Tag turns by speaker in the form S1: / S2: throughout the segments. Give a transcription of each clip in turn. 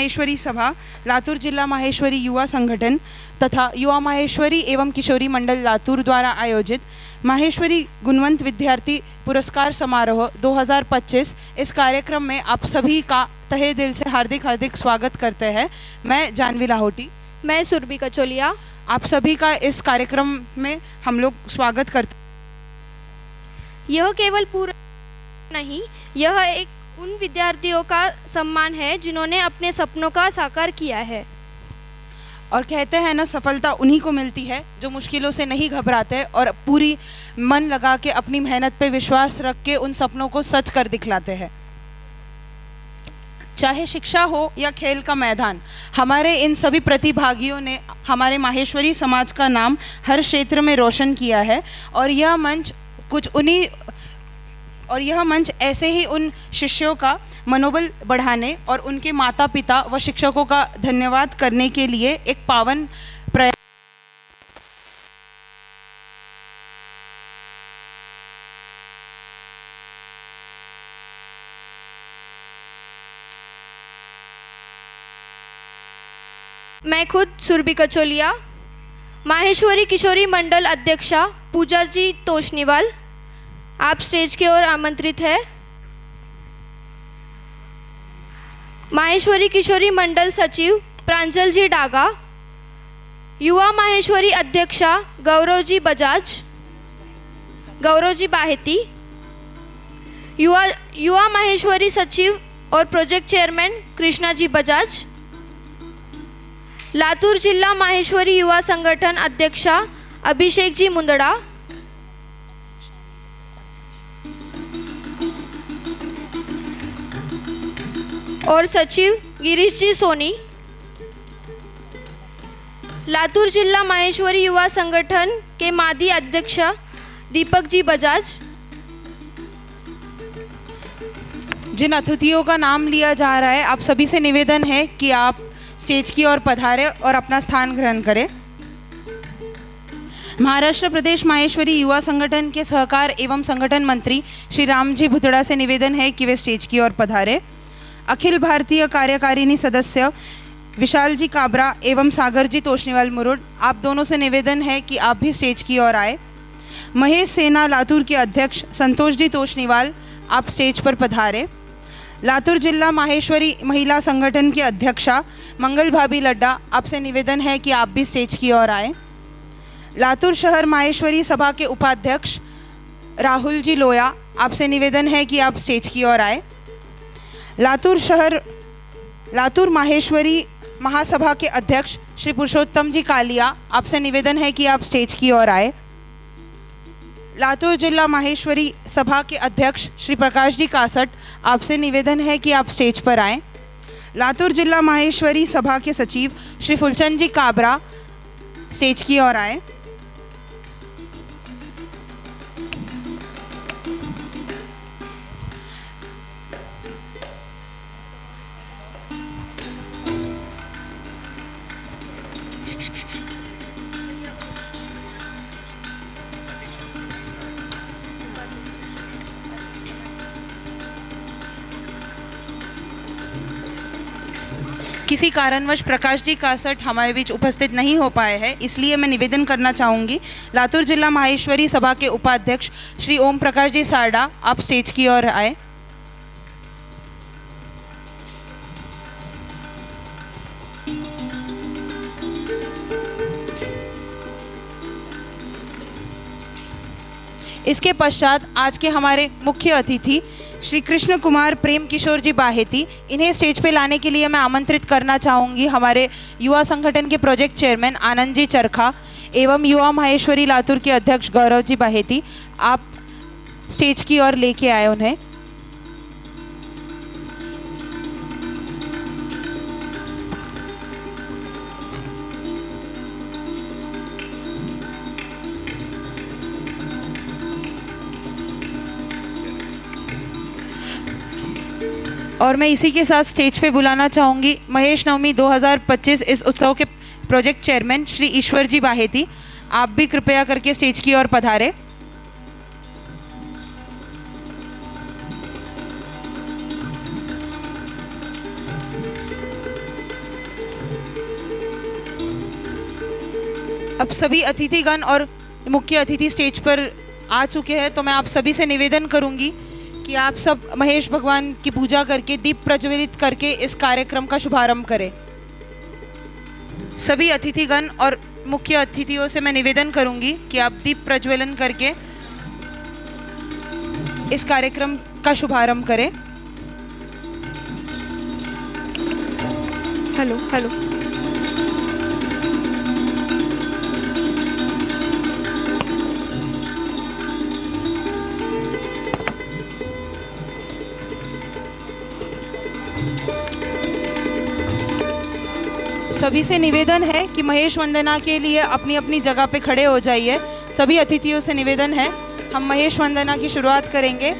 S1: माहेश्वरी सभा, लातूर जिला माहेश्वरी युवा संगठन तथा युवा माहेश्वरी एवं किशोरी मंडल लातूर द्वारा आयोजित माहेश्वरी गुणवंत विद्यार्थी पुरस्कार समारोह 2025 इस कार्यक्रम में आप सभी का तहे दिल से हार्दिक स्वागत करते हैं। मैं जानवी लाहौटी।
S2: मैं सुरभि कचोलिया।
S1: आप सभी का इस कार्यक्रम में हम लोग स्वागत करते हैं।
S2: यह केवल पूरा नहीं, यह एक उन विद्यार्थियों का सम्मान है जिन्होंने अपने सपनों का साकार किया है।
S1: और कहते हैं ना, सफलता उन्हीं को मिलती है जो मुश्किलों से नहीं घबराते और पूरी मन लगा के अपनी मेहनत पे विश्वास रख के उन सपनों को सच कर दिखलाते हैं। चाहे शिक्षा हो या खेल का मैदान, हमारे इन सभी प्रतिभागियों ने हमारे माहेश्वरी समाज का नाम हर क्षेत्र में रोशन किया है। और यह मंच ऐसे ही उन शिष्यों का मनोबल बढ़ाने और उनके माता पिता व शिक्षकों का धन्यवाद करने के लिए एक पावन प्रयास।
S2: मैं खुद सुरभि कचोलिया, माहेश्वरी किशोरी मंडल अध्यक्षा पूजा जी तोशनीवाल, आप स्टेज की ओर आमंत्रित है। माहेश्वरी किशोरी मंडल सचिव प्रांजल जी डागा, युवा माहेश्वरी अध्यक्षा गौरव जी बाहेती, युवा माहेश्वरी सचिव और प्रोजेक्ट चेयरमैन कृष्णा जी बजाज, लातूर जिला माहेश्वरी युवा संगठन अध्यक्षा अभिषेक जी मुंदड़ा, और सचिव गिरीश जी सोनी, लातूर जिला माहेश्वरी युवा संगठन के मादी अध्यक्ष दीपक जी बजाज।
S1: जिन अतिथियों का नाम लिया जा रहा है, आप सभी से निवेदन है कि आप स्टेज की ओर पधारें और अपना स्थान ग्रहण करें। महाराष्ट्र प्रदेश माहेश्वरी युवा संगठन के सहकार एवं संगठन मंत्री श्री राम जी भुतड़ा से निवेदन है कि वे स्टेज की ओर पधारें। अखिल भारतीय कार्यकारिणी सदस्य विशाल जी काबरा एवं सागर जी तोशनीवाल मुरुड, आप दोनों से निवेदन है कि आप भी स्टेज की ओर आए। महेश सेना लातूर के अध्यक्ष संतोष जी तोशनीवाल, आप स्टेज पर पधारें। लातूर जिला माहेश्वरी महिला संगठन के अध्यक्षा मंगल भाभी लड्डा, आपसे निवेदन है कि आप भी स्टेज की ओर आए। लातूर शहर माहेश्वरी सभा के उपाध्यक्ष राहुल जी लोया, आपसे निवेदन है कि आप स्टेज की ओर आए। लातूर माहेश्वरी महासभा के अध्यक्ष श्री पुरुषोत्तम जी कालिया, आपसे निवेदन है कि आप स्टेज की ओर आए। लातूर जिला माहेश्वरी सभा के अध्यक्ष श्री प्रकाश जी कासट, आपसे निवेदन है कि आप स्टेज पर आएं। लातूर जिला माहेश्वरी सभा के सचिव श्री फुलचंद जी काबरा, स्टेज की ओर आए। किसी कारणवश प्रकाश जी कासट हमारे बीच उपस्थित नहीं हो पाए हैं, इसलिए मैं निवेदन करना चाहूँगी, लातूर जिला माहेश्वरी सभा के उपाध्यक्ष श्री ओम प्रकाश जी सारडा, आप स्टेज की ओर आए। इसके पश्चात आज के हमारे मुख्य अतिथि श्री कृष्ण कुमार प्रेम किशोर जी बाहेती, इन्हें स्टेज पे लाने के लिए मैं आमंत्रित करना चाहूँगी हमारे युवा संगठन के प्रोजेक्ट चेयरमैन आनंद जी चरखा एवं युवा माहेश्वरी लातूर के अध्यक्ष गौरव जी बाहेती, आप स्टेज की ओर लेके आए उन्हें। और मैं इसी के साथ स्टेज पे बुलाना चाहूँगी महेश नवमी 2025 इस उत्सव के प्रोजेक्ट चेयरमैन श्री ईश्वर जी बाहेती, आप भी कृपया करके स्टेज की ओर पधारें। अब सभी अतिथिगण और मुख्य अतिथि स्टेज पर आ चुके हैं, तो मैं आप सभी से निवेदन करूंगी कि आप सब महेश भगवान की पूजा करके दीप प्रज्वलित करके इस कार्यक्रम का शुभारंभ करें। सभी अतिथिगण और मुख्य अतिथियों से मैं निवेदन करूंगी कि आप दीप प्रज्वलन करके इस कार्यक्रम का शुभारंभ करें।
S2: Hello hello.
S1: सभी से निवेदन है कि महेश वंदना के लिए अपनी अपनी जगह पे खड़े हो जाइए। सभी अतिथियों से निवेदन है, हम महेश वंदना की शुरुआत करेंगे।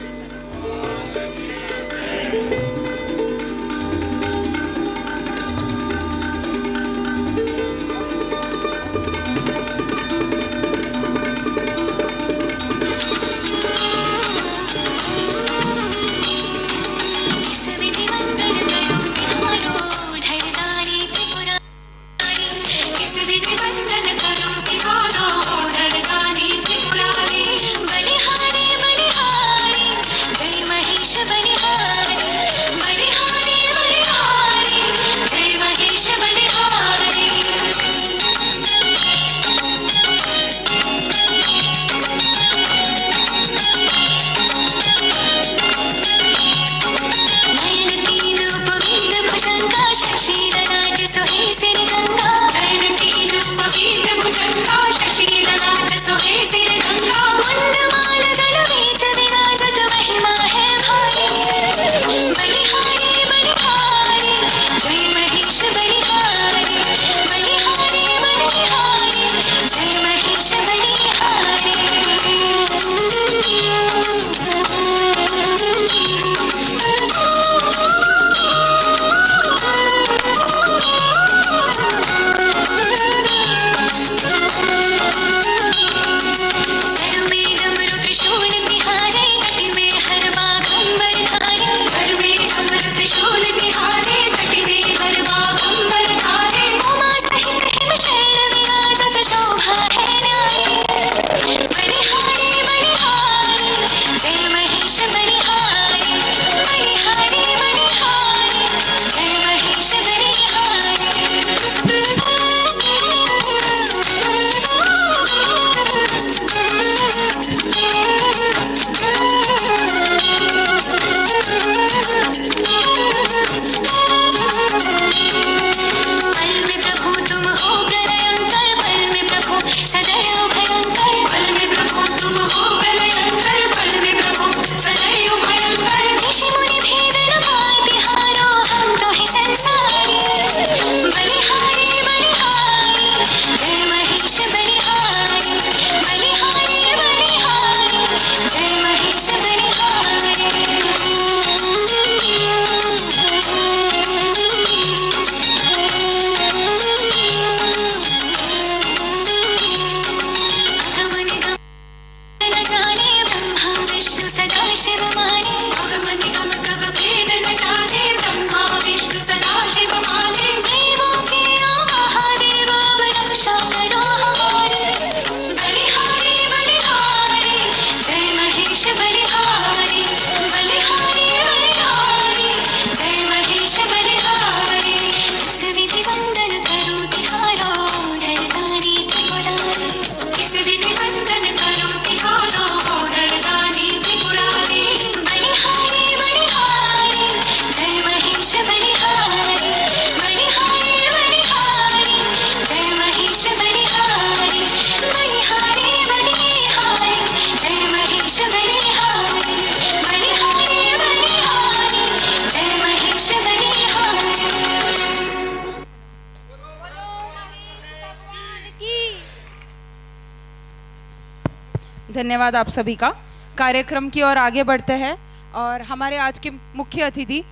S1: धन्यवाद आप सभी का। कार्यक्रम की ओर आगे बढ़ते हैं और हमारे आज के मुख्य अतिथि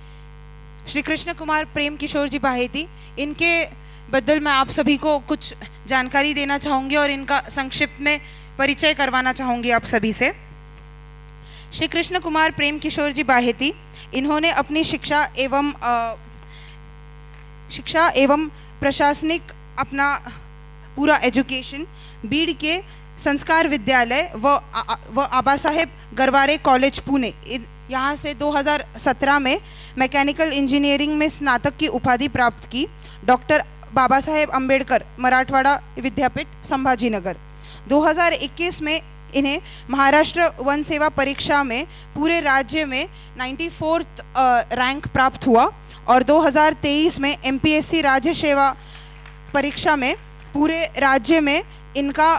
S1: श्री कृष्ण कुमार प्रेम किशोर जी बाहेती, इनके बदल मैं आप सभी को कुछ जानकारी देना चाहूँगी और इनका संक्षिप्त में परिचय करवाना चाहूँगी आप सभी से। श्री कृष्ण कुमार प्रेम किशोर जी बाहेती, इन्होंने अपनी शिक्षा एवं प्रशासनिक अपना पूरा एजुकेशन, बीड़ के संस्कार विद्यालय व आबा साहेब गरवारे कॉलेज पुणे, यहाँ से 2017 में मैकेनिकल इंजीनियरिंग में स्नातक की उपाधि प्राप्त की। डॉक्टर बाबा साहेब अम्बेडकर मराठवाड़ा विद्यापीठ संभाजीनगर। 2021 में इन्हें महाराष्ट्र वन सेवा परीक्षा में पूरे राज्य में 94th रैंक प्राप्त हुआ और 2023 में MPSC राज्य सेवा परीक्षा में पूरे राज्य में इनका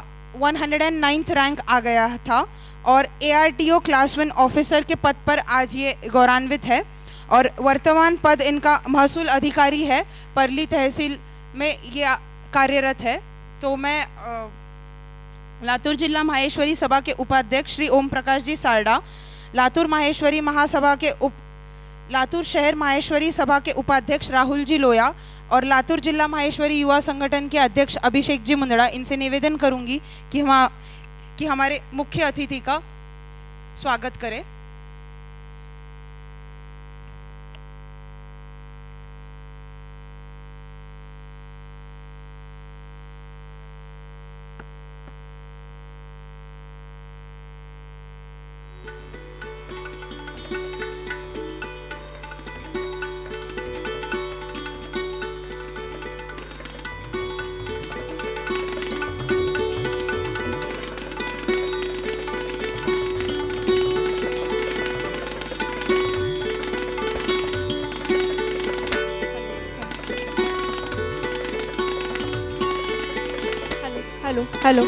S1: 109th रैंक आ गया था और ARTO क्लास 1 ऑफिसर के पद पर आज ये गौरवान्वित है और वर्तमान पद इनका महसूल अधिकारी है, परली तहसील में ये कार्यरत है। तो मैं लातूर जिला माहेश्वरी सभा के उपाध्यक्ष श्री ओम प्रकाश जी सारडा, लातूर शहर माहेश्वरी सभा के उपाध्यक्ष राहुल जी लोया और लातूर जिला माहेश्वरी युवा संगठन के अध्यक्ष अभिषेक जी मुंदड़ा, इनसे निवेदन करूंगी कि हमारे मुख्य अतिथि का स्वागत करें।
S2: हेलो।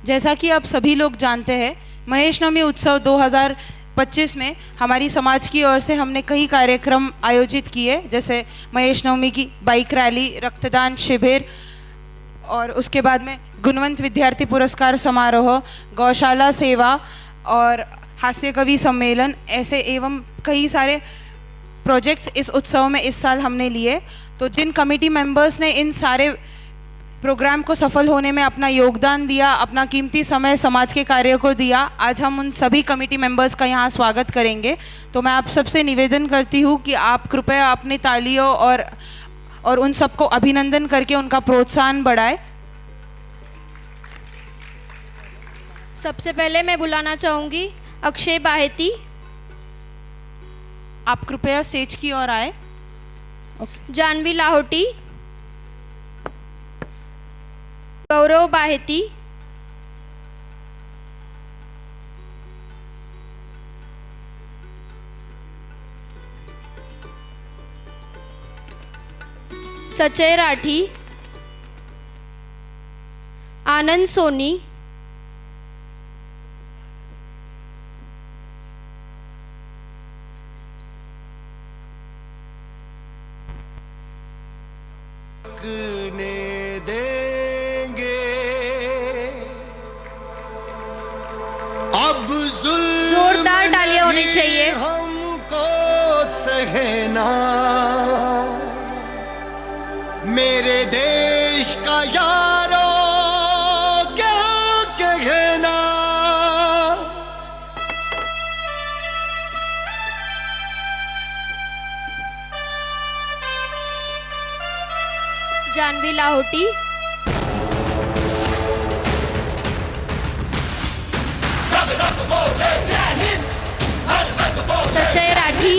S1: जैसा कि आप सभी लोग जानते हैं, महेश नवमी उत्सव 2025 में हमारी समाज की ओर से हमने कई कार्यक्रम आयोजित किए, जैसे महेश नवमी की बाइक रैली, रक्तदान शिविर और उसके बाद में गुणवंत विद्यार्थी पुरस्कार समारोह, गौशाला सेवा और हास्य कवि सम्मेलन, ऐसे एवं कई सारे प्रोजेक्ट्स इस उत्सव में इस साल हमने लिए। तो जिन कमेटी मेंबर्स ने इन सारे प्रोग्राम को सफल होने में अपना योगदान दिया, अपना कीमती समय समाज के कार्य को दिया, आज हम उन सभी कमेटी मेंबर्स का यहाँ स्वागत करेंगे। तो मैं आप सबसे निवेदन करती हूँ कि आप कृपया अपनी तालियों और उन सबको अभिनंदन करके उनका प्रोत्साहन बढ़ाएं।
S2: सबसे पहले मैं बुलाना चाहूँगी अक्षय बाहेती।
S1: आप कृपया स्टेज की ओर आए।
S2: जानवी लाहोटी, गौरव बाहेती, सचय राठी, आनंद सोनी, जोरदार तालियां होनी चाहिए।
S3: हमको सहना मेरे देश का यारो क्या कहना।
S2: जानवी लाहोटी, सचय राठी।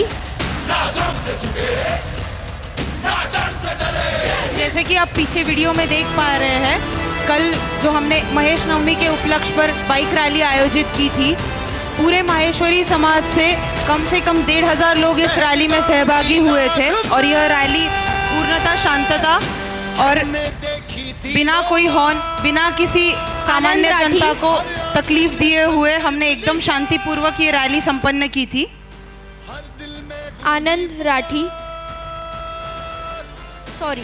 S1: जैसे कि आप पीछे वीडियो में देख पा रहे हैं, कल जो हमने महेश नवमी के उपलक्ष्य पर बाइक रैली आयोजित की थी, पूरे माहेश्वरी समाज से कम 1,500 लोग इस रैली में सहभागी हुए थे और यह रैली पूर्णतः शांतता और बिना कोई हॉर्न, बिना किसी सामान्य जनता को तकलीफ दिए हुए हमने एकदम शांतिपूर्वक ये रैली संपन्न की थी।
S2: आनंद राठी,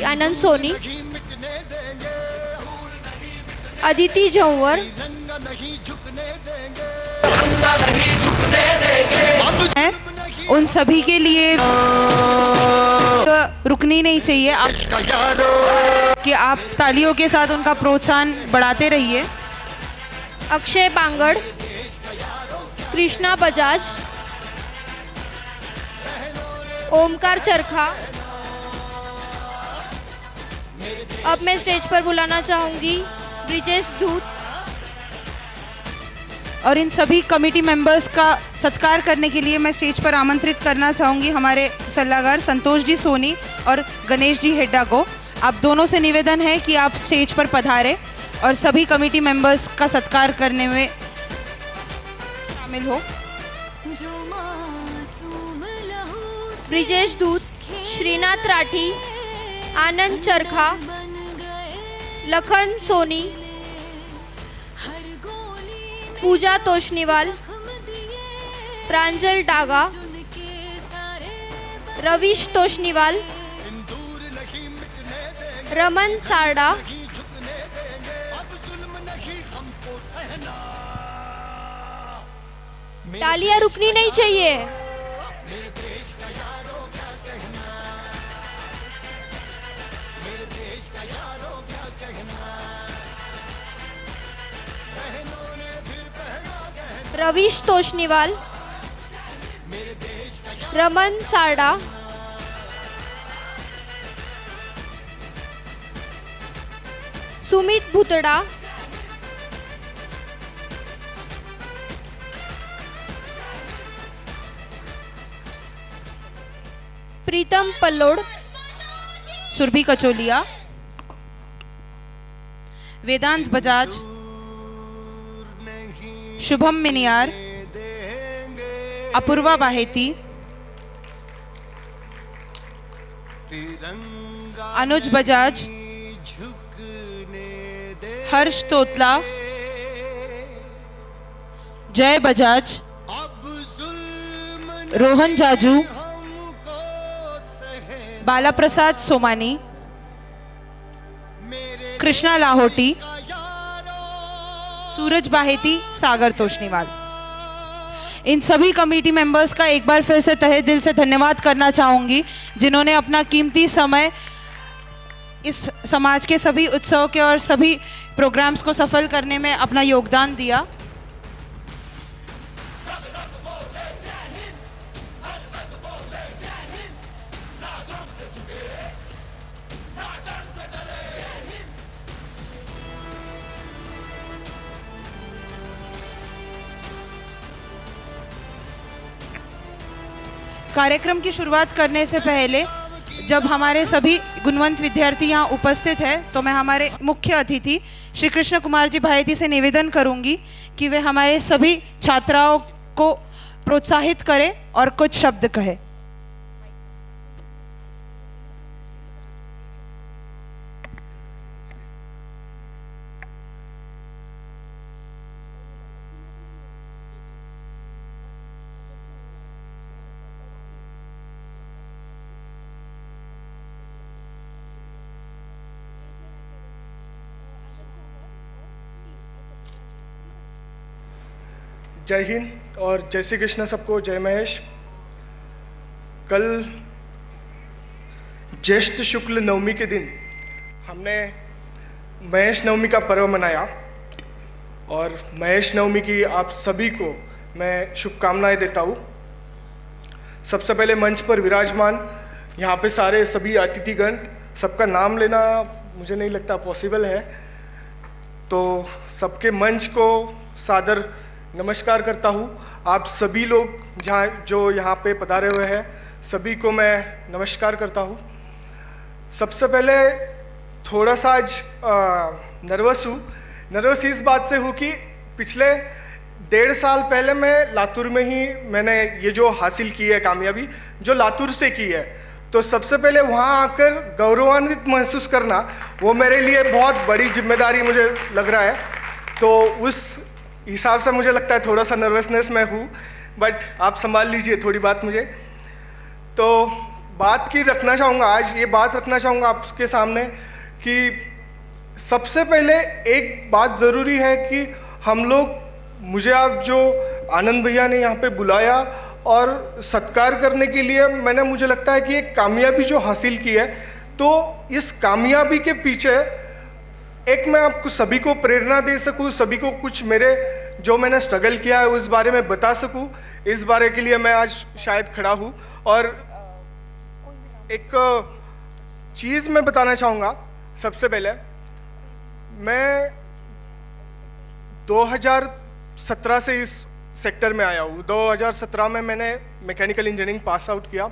S2: आनंद सोनी, अदिति जौवर,
S3: नहीं झुकने देंगे,
S1: है उन सभी के लिए रुकनी नहीं चाहिए कि आप तालियों के साथ उनका प्रोत्साहन बढ़ाते रहिए।
S2: अक्षय बांगड़, कृष्णा बजाज, ओमकार चरखा। अब मैं स्टेज पर बुलाना चाहूंगी ब्रिजेश दूत।
S1: और इन सभी कमेटी मेंबर्स का सत्कार करने के लिए मैं स्टेज पर आमंत्रित करना चाहूँगी हमारे सलाहकार संतोष जी सोनी और गणेश जी हेड्डा को। आप दोनों से निवेदन है कि आप स्टेज पर पधारें और सभी कमेटी मेंबर्स का सत्कार करने में शामिल हो।
S2: ब्रिजेश दूत, श्रीनाथ राठी, आनंद चरखा, लखन सोनी, पूजा तोष्णीवाल, प्रांजल डागा, रविश तोष्णीवाल, रमन सारडा, तालियां रुकनी नहीं चाहिए। रविश तोष्णीवाल, रमन सारडा, सुमित भुतड़ा, प्रीतम पल्लोड,
S1: सुरभि कचोलिया, वेदांत बजाज, शुभम मिनियार, अपूर्वा बाहेती, अनुज बजाज, हर्ष तोतला, जय बजाज, रोहन जाजू, बाला प्रसाद सोमानी, कृष्णा लाहोटी, सूरज बाहेती, सागर तोष्णीवाल। इन सभी कमेटी मेंबर्स का एक बार फिर से तहे दिल से धन्यवाद करना चाहूँगी जिन्होंने अपना कीमती समय इस समाज के सभी उत्सव के और सभी प्रोग्राम्स को सफल करने में अपना योगदान दिया। कार्यक्रम की शुरुआत करने से पहले जब हमारे सभी गुणवंत विद्यार्थी यहाँ उपस्थित हैं तो मैं हमारे मुख्य अतिथि श्री कृष्ण कुमार जी भायती से निवेदन करूँगी कि वे हमारे सभी छात्राओं को प्रोत्साहित करें और कुछ शब्द कहें।
S4: जय हिंद और जय श्री कृष्ण सबको। जय महेश। कल ज्येष्ठ शुक्ल नवमी के दिन हमने महेश नवमी का पर्व मनाया और महेश नवमी की आप सभी को मैं शुभकामनाएं देता हूँ। सबसे पहले मंच पर विराजमान यहाँ पे सारे सभी अतिथिगण, सबका नाम लेना मुझे नहीं लगता पॉसिबल है, तो सबके मंच को सादर नमस्कार करता हूँ। आप सभी लोग जो यहाँ पे पधारे हुए हैं सभी को मैं नमस्कार करता हूँ। सबसे पहले थोड़ा सा आज नर्वस इस बात से हूँ कि पिछले 1.5 साल पहले मैं लातूर में ही मैंने ये जो हासिल की है कामयाबी, जो लातूर से की है, तो सबसे पहले वहाँ आकर गौरवान्वित महसूस करना वो मेरे लिए बहुत बड़ी जिम्मेदारी मुझे लग रहा है। तो उस हिसाब से मुझे लगता है थोड़ा सा नर्वसनेस में हूँ, बट आप संभाल लीजिए थोड़ी बात मुझे। तो बात की रखना चाहूँगा, आज ये बात रखना चाहूँगा आपके सामने कि सबसे पहले एक बात ज़रूरी है कि हम लोग, मुझे आप जो आनंद भैया ने यहाँ पे बुलाया और सत्कार करने के लिए, मुझे लगता है कि एक कामयाबी जो हासिल की है, तो इस कामयाबी के पीछे एक मैं आपको सभी को प्रेरणा दे सकूं, सभी को कुछ मेरे जो मैंने स्ट्रगल किया है उस बारे में बता सकूं, इस बारे के लिए मैं आज शायद खड़ा हूं। और एक चीज़ मैं बताना चाहूँगा। सबसे पहले मैं 2017 से इस सेक्टर में आया हूँ। 2017 में मैंने मैकेनिकल इंजीनियरिंग पास आउट किया।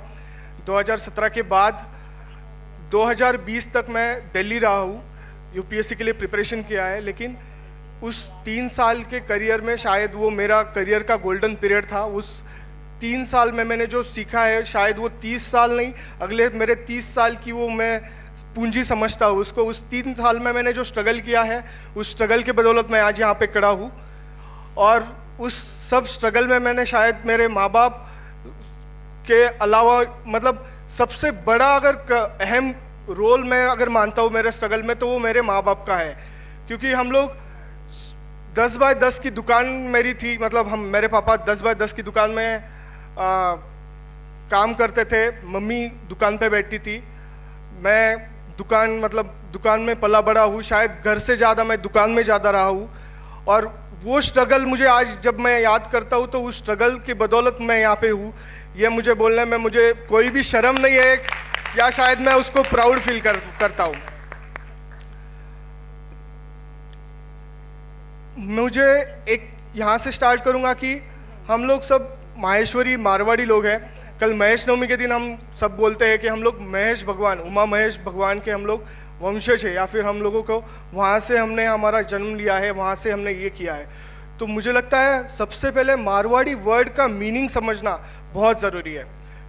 S4: 2017 के बाद 2020 तक मैं दिल्ली रहा हूँ, यूपीएससी के लिए प्रिपरेशन किया है। लेकिन उस 3 साल के करियर में शायद वो मेरा करियर का गोल्डन पीरियड था। उस 3 साल में मैंने जो सीखा है, शायद वो 30 साल नहीं, अगले मेरे 30 साल की वो मैं पूंजी समझता हूँ उसको। उस 3 साल में मैंने जो स्ट्रगल किया है, उस स्ट्रगल के बदौलत मैं आज यहाँ पे खड़ा हूँ। और उस सब स्ट्रगल में मैंने शायद मेरे माँ बाप के अलावा, मतलब सबसे बड़ा अगर अहम रोल मैं अगर मानता हूँ मेरे स्ट्रगल में, तो वो मेरे माँ बाप का है। क्योंकि हम लोग 10 बाय 10 की दुकान मेरी थी, मतलब मेरे पापा 10 बाय 10 की दुकान में काम करते थे। मम्मी दुकान पे बैठती थी। मैं दुकान में पला बड़ा हूँ। शायद घर से ज़्यादा मैं दुकान में ज़्यादा रहा हूँ। और वो स्ट्रगल मुझे आज जब मैं याद करता हूँ, तो उस स्ट्रगल की बदौलत मैं यहाँ पे हूँ। ये मुझे बोलने में मुझे कोई भी शर्म नहीं है, या शायद मैं उसको प्राउड फील करता हूँ। मुझे एक यहाँ से स्टार्ट करूँगा कि हम लोग सब माहेश्वरी मारवाड़ी लोग हैं। कल महेश नवमी के दिन हम सब बोलते हैं कि हम लोग महेश भगवान, उमा महेश भगवान के हम लोग वंशज है, या फिर हम लोगों को वहाँ से हमने हमारा जन्म लिया है, वहाँ से हमने ये किया है। तो मुझे लगता है सबसे पहले मारवाड़ी वर्ड का मीनिंग समझना बहुत ज़रूरी है।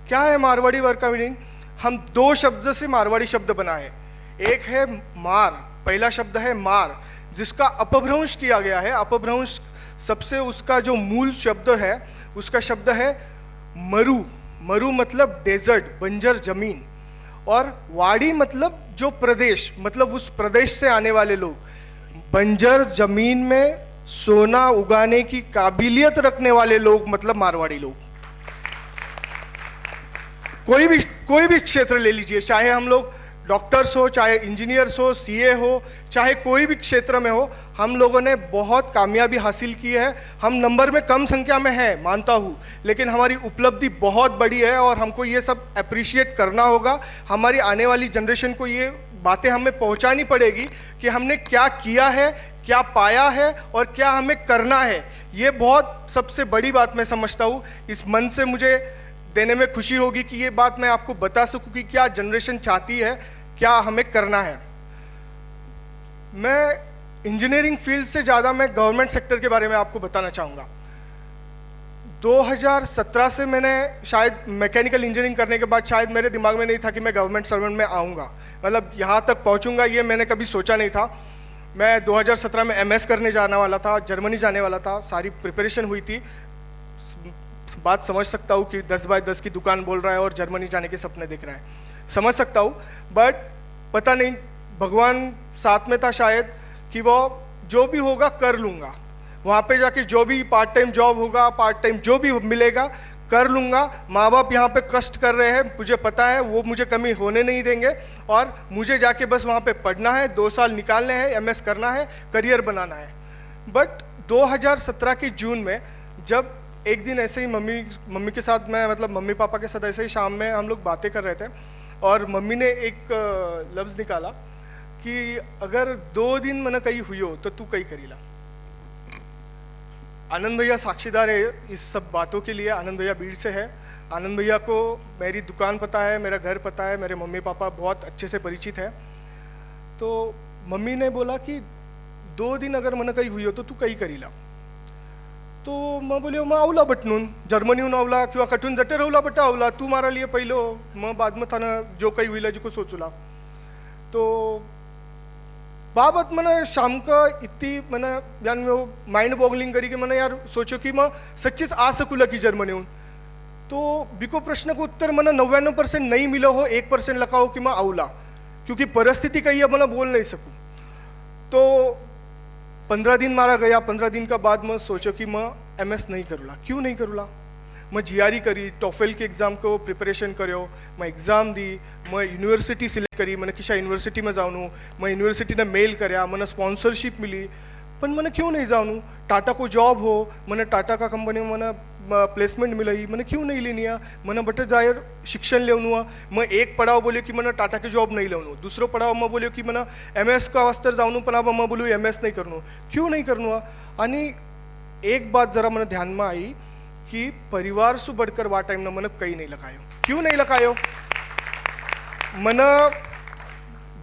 S4: क्या है मारवाड़ी वर्ड का मीनिंग? हम 2 शब्द से मारवाड़ी शब्द बना है। एक है मार, पहला शब्द है मार, जिसका अपभ्रंश किया गया है। अपभ्रंश सबसे उसका जो मूल शब्द है, उसका शब्द है मरु। मरु मतलब डेजर्ट, बंजर जमीन। और वाड़ी मतलब जो प्रदेश, मतलब उस प्रदेश से आने वाले लोग। बंजर जमीन में सोना उगाने की काबिलियत रखने वाले लोग मतलब मारवाड़ी लोग। कोई भी क्षेत्र ले लीजिए, चाहे हम लोग डॉक्टर्स हो, चाहे इंजीनियर्स हो, सीए हो, चाहे कोई भी क्षेत्र में हो, हम लोगों ने बहुत कामयाबी हासिल की है। हम नंबर में कम संख्या में हैं, मानता हूँ, लेकिन हमारी उपलब्धि बहुत बड़ी है और हमको ये सब अप्रिशिएट करना होगा। हमारी आने वाली जनरेशन को ये बातें हमें पहुँचानी पड़ेगी कि हमने क्या किया है, क्या पाया है और क्या हमें करना है। ये बहुत सबसे बड़ी बात मैं समझता हूँ। इस मन से मुझे देने में खुशी होगी कि ये बात मैं आपको बता सकूं कि क्या जनरेशन चाहती है, क्या हमें करना है। मैं इंजीनियरिंग फील्ड से ज़्यादा मैं गवर्नमेंट सेक्टर के बारे में आपको बताना चाहूँगा। 2017 से मैंने शायद मैकेनिकल इंजीनियरिंग करने के बाद शायद मेरे दिमाग में नहीं था कि मैं गवर्नमेंट सर्वेंट में आऊँगा, मतलब यहाँ तक पहुँचूँगा, ये मैंने कभी सोचा नहीं था। मैं 2017 में MS करने जाने वाला था, जर्मनी जाने वाला था, सारी प्रिपरेशन हुई थी। बात समझ सकता हूँ कि 10 बाय 10 की दुकान बोल रहा है और जर्मनी जाने के सपने देख रहा है, समझ सकता हूँ। बट पता नहीं, भगवान साथ में था शायद, कि वो जो भी होगा कर लूँगा। वहाँ पे जाके जो भी पार्ट टाइम जॉब होगा, पार्ट टाइम जो भी मिलेगा कर लूँगा। माँ बाप यहाँ पे कष्ट कर रहे हैं, मुझे पता है, वो मुझे कमी होने नहीं देंगे। और मुझे जाके बस वहाँ पे पढ़ना है, 2 साल निकालने हैं, MS करना है, करियर बनाना है। बट 2017 की जून में जब एक दिन ऐसे ही मम्मी के साथ मैं, मतलब मम्मी पापा के साथ ऐसे ही शाम में हम लोग बातें कर रहे थे, और मम्मी ने एक लफ्ज़ निकाला कि अगर 2 दिन मैंने कहीं हुई हो तो तू कहीं करीला। आनंद भैया साक्षीदार है इस सब बातों के लिए। आनंद भैया भीड़ से है। आनंद भैया को मेरी दुकान पता है, मेरा घर पता है, मेरे मम्मी पापा बहुत अच्छे से परिचित है। तो मम्मी ने बोला कि 2 दिन अगर मैंने कहीं हुई हो तो तू कहीं करीला। तो मैं बोलियो मग आवला बटनून, जर्मनीहून आवला किंवा कठून जटे राहुला बट आवला, तू मारा लिए पहिलो, मग बाद में थाना जो काही हुईला जिको सोचूला। तो बाबत मैंने शाम का इतनी मैंने यान में माइंड बॉगलिंग करी कि मैंने यार सोचो कि मैं सच्चीच आ सकूला की जर्मनीहून। तो बिको प्रश्न को उत्तर मैंने 99% नहीं मिला हो, 1% लगा हो कि मैं आवला, क्योंकि परिस्थिति कही है मैंने बोल नहीं सकूँ। तो 15 दिन मारा गया, 15 दिन का बाद मैं सोचो कि मैं MS नहीं करूँगा। क्यों नहीं करूँगा? मैं GRE करी, टॉफेल के एग्ज़ाम को प्रिपरेशन करो, मैं एग्ज़ाम दी, मैं यूनिवर्सिटी सिलेक्ट करी, मैंने किसा यूनिवर्सिटी में जाऊँ, मैं यूनिवर्सिटी ने मेल कराया, मैंने स्पॉन्सरशिप मिली, पण मैंने क्यों नहीं जाऊँ? टाटा को जॉब हो, मैंने टाटा का कंपनी में मैंने प्लेसमेंट मिली, मैंने क्यों नहीं लेनी है? मैंने बटे जाहिर शिक्षण लेवनू, मैं एक पढ़ाव बोले कि मैंने टाटा की जॉब नहीं लेवनू, दूसरो पढ़ाव मैं बोले कि मैंने MS का वास्तर जाऊँ, पण अब मैं बोलूँ MS नहीं करनू, क्यों नहीं करनू? आणि एक बात जरा मैंने ध्यान में आई कि परिवार से बढ़कर वा टाइम ना मैंने कहीं नहीं लगायो। क्यों नहीं लगायो? मैंने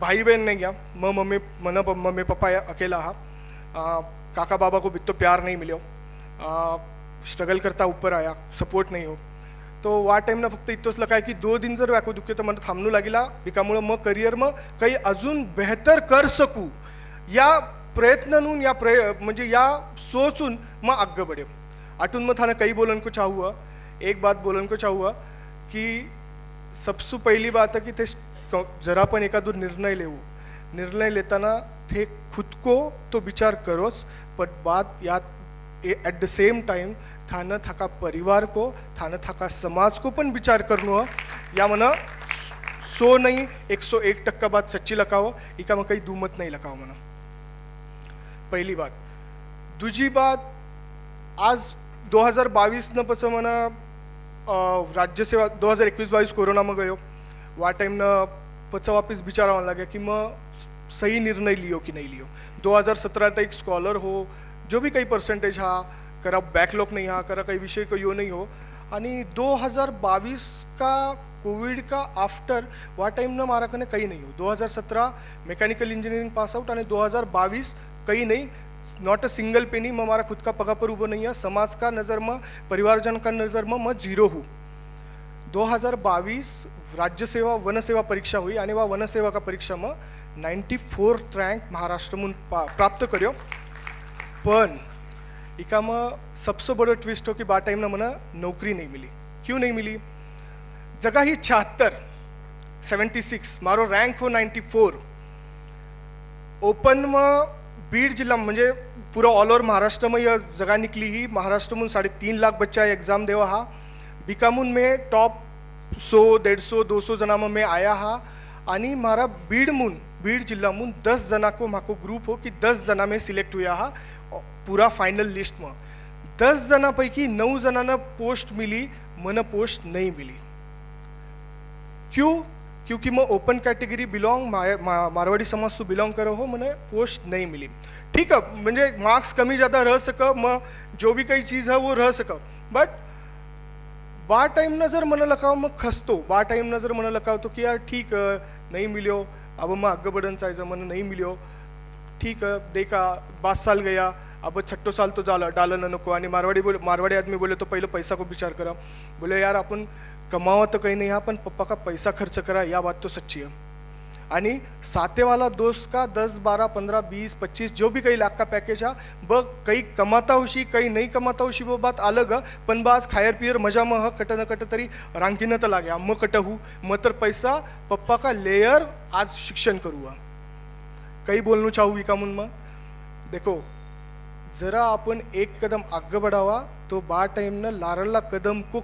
S4: भाई बहन नहीं गया, मैं मम्मी पापा अकेला हा, काका बाबा को भी तो प्यार नहीं मिलो, स्ट्रगल करता ऊपर आया, सपोर्ट नहीं हो, तो वा टाइम ना फक्त इतच लकाय की 2 दिन जर व्याको दुखते तर मला थांबणू लागला, बिकामुळे मग करिअर मग काही अजून बेहतर कर सकू या प्रयत्नून या म्हणजे या सोचून मग आगे बढ़े। आटून मग थाना कई बोलन को चाहूँगा, एक बात बोलन को चाहूँगा कि सबसे पहली बात है कि ते जरा पण एखादो निर्णय लेताना थे खुद को तो विचार करोच, पर बात याद एट द सेम टाइम थाना थाका परिवार को, थाना थाका समाज को पण विचार करनो या मना 100 नहीं 101% बात सच्ची लगाओ, इका में कहीं दुमत नहीं लगाओ मना। पहली बात। दूसरी बात, आज 2022 न पच मना राज्य सेवा 2021-22 कोरोना में गयो, वा टाइम न पच वापिस विचार आने लगे कि मैं सही निर्णय लियो कि नहीं लियो। 2017 तक एक स्कॉलर हो, जो भी कई परसेंटेज हा, करा बैकलॉग नहीं हा, करा कई विषय को यो नहीं हो, आणि 2022 का कोविड का आफ्टर वा टाइम न मारा कने कहीं नहीं हो। 2017 मैकेनिकल इंजीनियरिंग पास आउट आणि 2022 कहीं नहीं, नॉट अ सिंगल पेनी मैं हमारा खुद का पगा पर उभो नहीं है, समाज का नज़र में, परिवारजन का नज़र में मैं 0 हूँ। 2022 राज्य सेवा वन सेवा परीक्षा हुई आणि वा वन सेवा का परीक्षा में 94th रैंक महाराष्ट्र में प्राप्त करो, पण इका में सबसे बड़ो ट्विस्ट हो कि बा टाइम ना मना नौकरी नहीं मिली। क्यों नहीं मिली? जगह ही 76 मारो रैंक हो 94, ओपन में बीड जिला म्हणजे पूरा ऑल ओवर महाराष्ट्र में यह जगह निकली ही, महाराष्ट्र में 3.5 लाख बच्चा एग्जाम देवा हा, बीकामून में टॉप 100, 150, 200 जना में मैं आया हा, आणि मारा बीड जिला में 10 जना को माको ग्रुप हो कि 10 जना में सिलेक्ट हुआ हा पूरा फाइनल लिस्ट में। 10 जना पैकी 9 जना पोस्ट मिली, मन पोस्ट नहीं मिली। क्यों? क्योंकि मैं ओपन कैटेगरी बिलोंग मारवाड़ी समाज से बिलोंग करो हो, मैंने पोस्ट नहीं मिली। ठीक है, मुझे मार्क्स कमी ज़्यादा रह सका, मैं जो भी कई चीज़ है वो रह सका, बट बा टाइम नज़र मन लगाओ मैं खसतो, बा टाइम नज़र मन लगाओ तो कि यार ठीक है नहीं मिलो, अब मैं आगे बढ़न चाहिए, मन नहीं मिलो, ठीक है देखा 22 साल गया, अब 6 साल तो डालन नको, आणि मारवाड़ी आदमी बोले तो पहले पैसा को विचार करा, बोले यार अपन कमावा तो कहीं नहीं है, अपन पप्पा का पैसा खर्च करा, या बात तो सच्ची है। आणि साथे वाला दोस्त का 10, 12, 15, 20, 25 जो भी कई लाख का पैकेज है, ब कई कमाता होशी कई नहीं कमाता होशी, वो बात अलग है, पण बाज खायर पियर मजा में कट न कट तरी रांकीन तो लागे, मग कट हूँ मग तर पैसा पप्पा का लेयर आज शिक्षण करूँगा। कई बोलना चाहूँ विकामून में देखो, जरा अपन एक कदम आगे बढ़ावा तो बा टाइम न लारला कदम को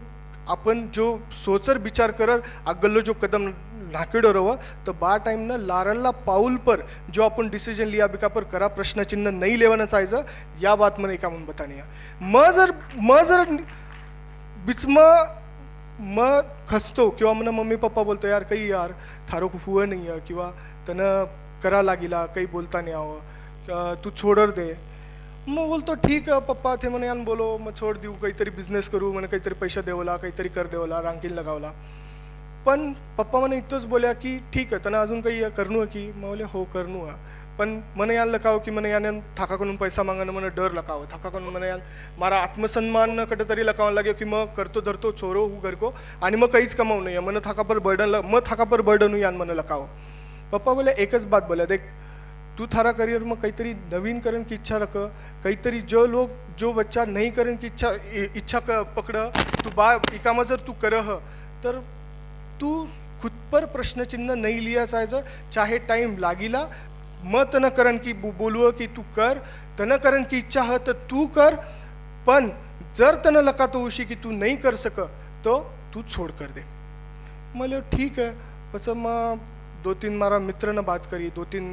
S4: अपन जो सोचर विचार कर अगलो जो कदम नाकेडो रहो, तो बा टाइम न लारला पाउल पर जो अपन डिसीजन लिया बिका पर करा प्रश्न चिन्ह नहीं लेवाना चाहिए, या बात मैंने एक बतानी है। म जर बीच में म खसतो किंवा मन मम्मी पप्पा बोलतो यार कहीं यार थारो को हुआ नहीं है, किंवा तन करा लागिला काही बोलता नहीं आओ, तू छोड़ दे, मैं बोलतो ठीक है पप्पा थे मैंने यान बोलो मैं छोड़ दूँ, काहीतरी बिझनेस करू, मैंने काहीतरी पैसा देवला, काहीतरी कर देवला, रांकीन लगावला, पण पप्पा मैंने इतच बोलिया कि ठीक है तना अजून काही करनू है की, मैं बोले हो करनू है, पण मैंने यान लगाओ कि मैंने यान थाका करून पैसा मांगने मैंने डर लगाओ, थाका करून मैंने यान मारा आत्मसन्मान कटे तरी लगावा लगे कि मैं करतो धरतो छोरो हूँ घर को, आणि मग काहीच कमाऊ नहीं है, मैंने थाका पर बर्डन हूँ यान मैंने लगाओ। पप्पा बोले एकच बात बोला, देख तू थारा करियर में कईतरी नवीन करने की इच्छा रख, कईतरी जो बच्चा नहीं करने की इच्छा पकड़, तू बा इकामा जर तू करह तर तू खुद पर प्रश्न चिन्ह नहीं लिया चाहिए, चाहे टाइम लागिला मग तन करण की बोलू की तू कर, तन करण की इच्छा है तर तू कर, पण जर तन लका तो उशी की तू नहीं कर सक तो तू छोड़ कर दे. मला ठीक है. પછી मैं 2-3 मारा मित्र ने बात करी, 2-3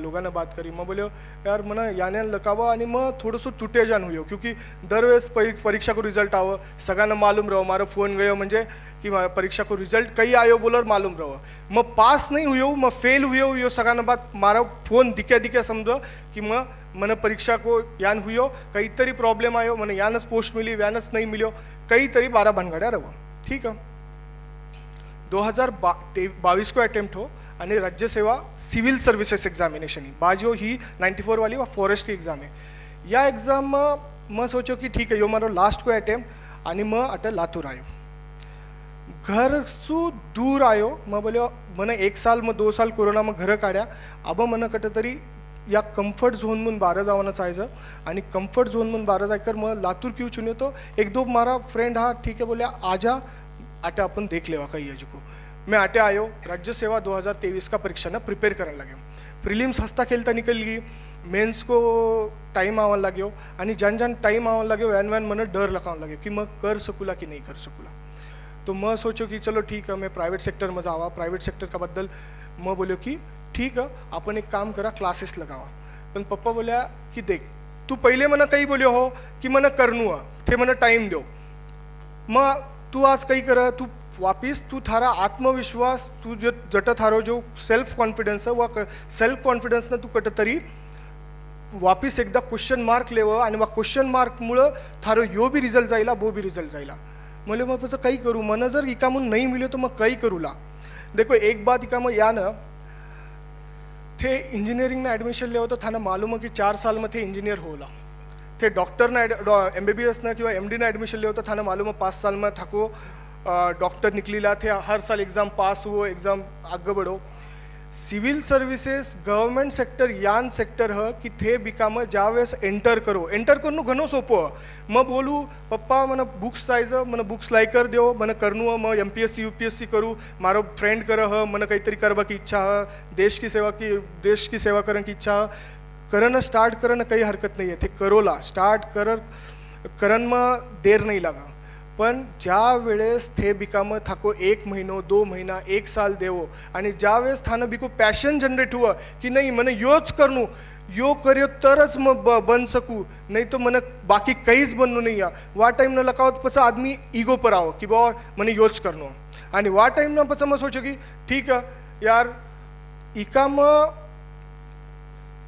S4: लोगों ने बात करी. मैं बोलो यार मना याने लकावा आणि मग थोडंसं तुटे जान हुयो, क्योंकि दरवेळेस परीक्षा को रिजल्ट आवं सगळ्यांना मालूम रहो, मारो फोन गयो म्हणजे कि परीक्षा को रिजल्ट कई आयो बोलर मालूम रहो. मग पास नहीं हुयो, मग फेल हुयो, यो सगळ्यांना बात मारा फोन दिक्या दिक्या समझो कि मग मन परीक्षा को यान हुयो, कई तरी प्रॉब्लेम आयो, मन यानच पोस्ट मिली, यानच नहीं मिलो, कई तरी 12 भानगड्या रहो. ठीक है. 2022 को अटेम्प्ट हो आणि राज्यसेवा सिव्हिल सर्व्हिसेस एक्झामिनेशन ही बाजो ही 94 वाली व फॉरेस्ट की एग्जाम है. या एग्जाम मैं सोचो कि ठीक है यो मारो लास्ट को अटेम्प्ट आणि मैं अटे लातूर आयो. घर सु दूर आयो. मैं बोलो मैंने 1 साल में 2 साल कोरोना में घर काढ्या. अब मन कट तरी या कम्फर्ट झोन म्हणून बारा जावं जायचं आणि कम्फर्ट झोन म्हणून बारा जायकर मग लातूर क्यों चुने तो एक दो मारा फ्रेंड हा ठीक है बोलिया आजा आटे अपन देख लेवा कहीं अजू को. मैं आटे आयो. राज्य सेवा 2023 का परीक्षा ना प्रिपेयर करने लगे. प्रीलिम्स हंसता खेलता निकल गई. मेंस को टाइम आवन लगे आणि जन जन टाइम आवन लगे वैन मन डर लगाने लगे कि मैं कर सकूला कि नहीं कर सकूला. तो मैं सोचो कि चलो ठीक है मैं प्राइवेट सेक्टर में जावा. प्राइवेट सेक्टर का बद्दल मैं बोलो कि ठीक है अपन एक काम करा क्लासेस लगावा. पण पप्पा बोल्या कि देख तू पहले मना कही बोलियो हो कि मना करनू थे मना टाइम दो. मग तू आज काही कर, तू वापिस तू थारा आत्मविश्वास तू जो जट थारो जो सेल्फ कॉन्फिडन्स है वा सेल्फ कॉन्फिडन्स ना तू कट तरी वापिस एकदा क्वेश्चन मार्क लेव आणि वा क्वेश्चन मार्कमुळं थारो यो भी रिझल्ट जायला वो भी रिझल्ट जायला. म्हणजे मग त्याचं काही करू मन जर इकामून नाही मिळो तर मग काही करूला. देखो एक बात इका मग या ना थे इंजिनियरिंग में एडमिशन ले तो थाना मालूम है कि 4 साल में थे इंजीनियर होला. थे डॉक्टर ना MBBS ना किंवा MD ना एडमिशन ले तो थाना मालूम है 5 साल में थाको डॉक्टर निकलीला थे. हर साल एग्जाम पास हुओ, एग्जाम आगे बढ़ो. सिविल सर्विसेस गवर्नमेंट सेक्टर यान सेक्टर है कि थे बिकाम ज्यावेळेस एंटर करणं घणं सोपं. मग बोलू पप्पा मन बुक्स जायचं मन बुक्स लायकर देव मन करणं मग MPSC UPSC करू मारो फ्रेंड कर ह मन काहीतरी करवा की इच्छा है. देश की सेवा करने की इच्छा करन स्टार्ट करन काही हरकत नाही आहे. ते करोला स्टार्ट करन मग देर नाही लागा. पण ज्या वेळेस थे बिकाम थाको 1 महीनो 2 महीना 1 साल देवो आणि ज्या वेळेस थानं बिको पॅशन जनरेट हुआ की नाही मन योच करणू यो करियो तरच मग बन सकू नहीं तो मन बाकी काहीच बनू नाही. वा टाइम न लकावत पचा आदमी ईगो पर आओ कि बाबा मने योच करनो आणि वा टाइम न पचा मैं सोचो कि ठीक है यार इकाम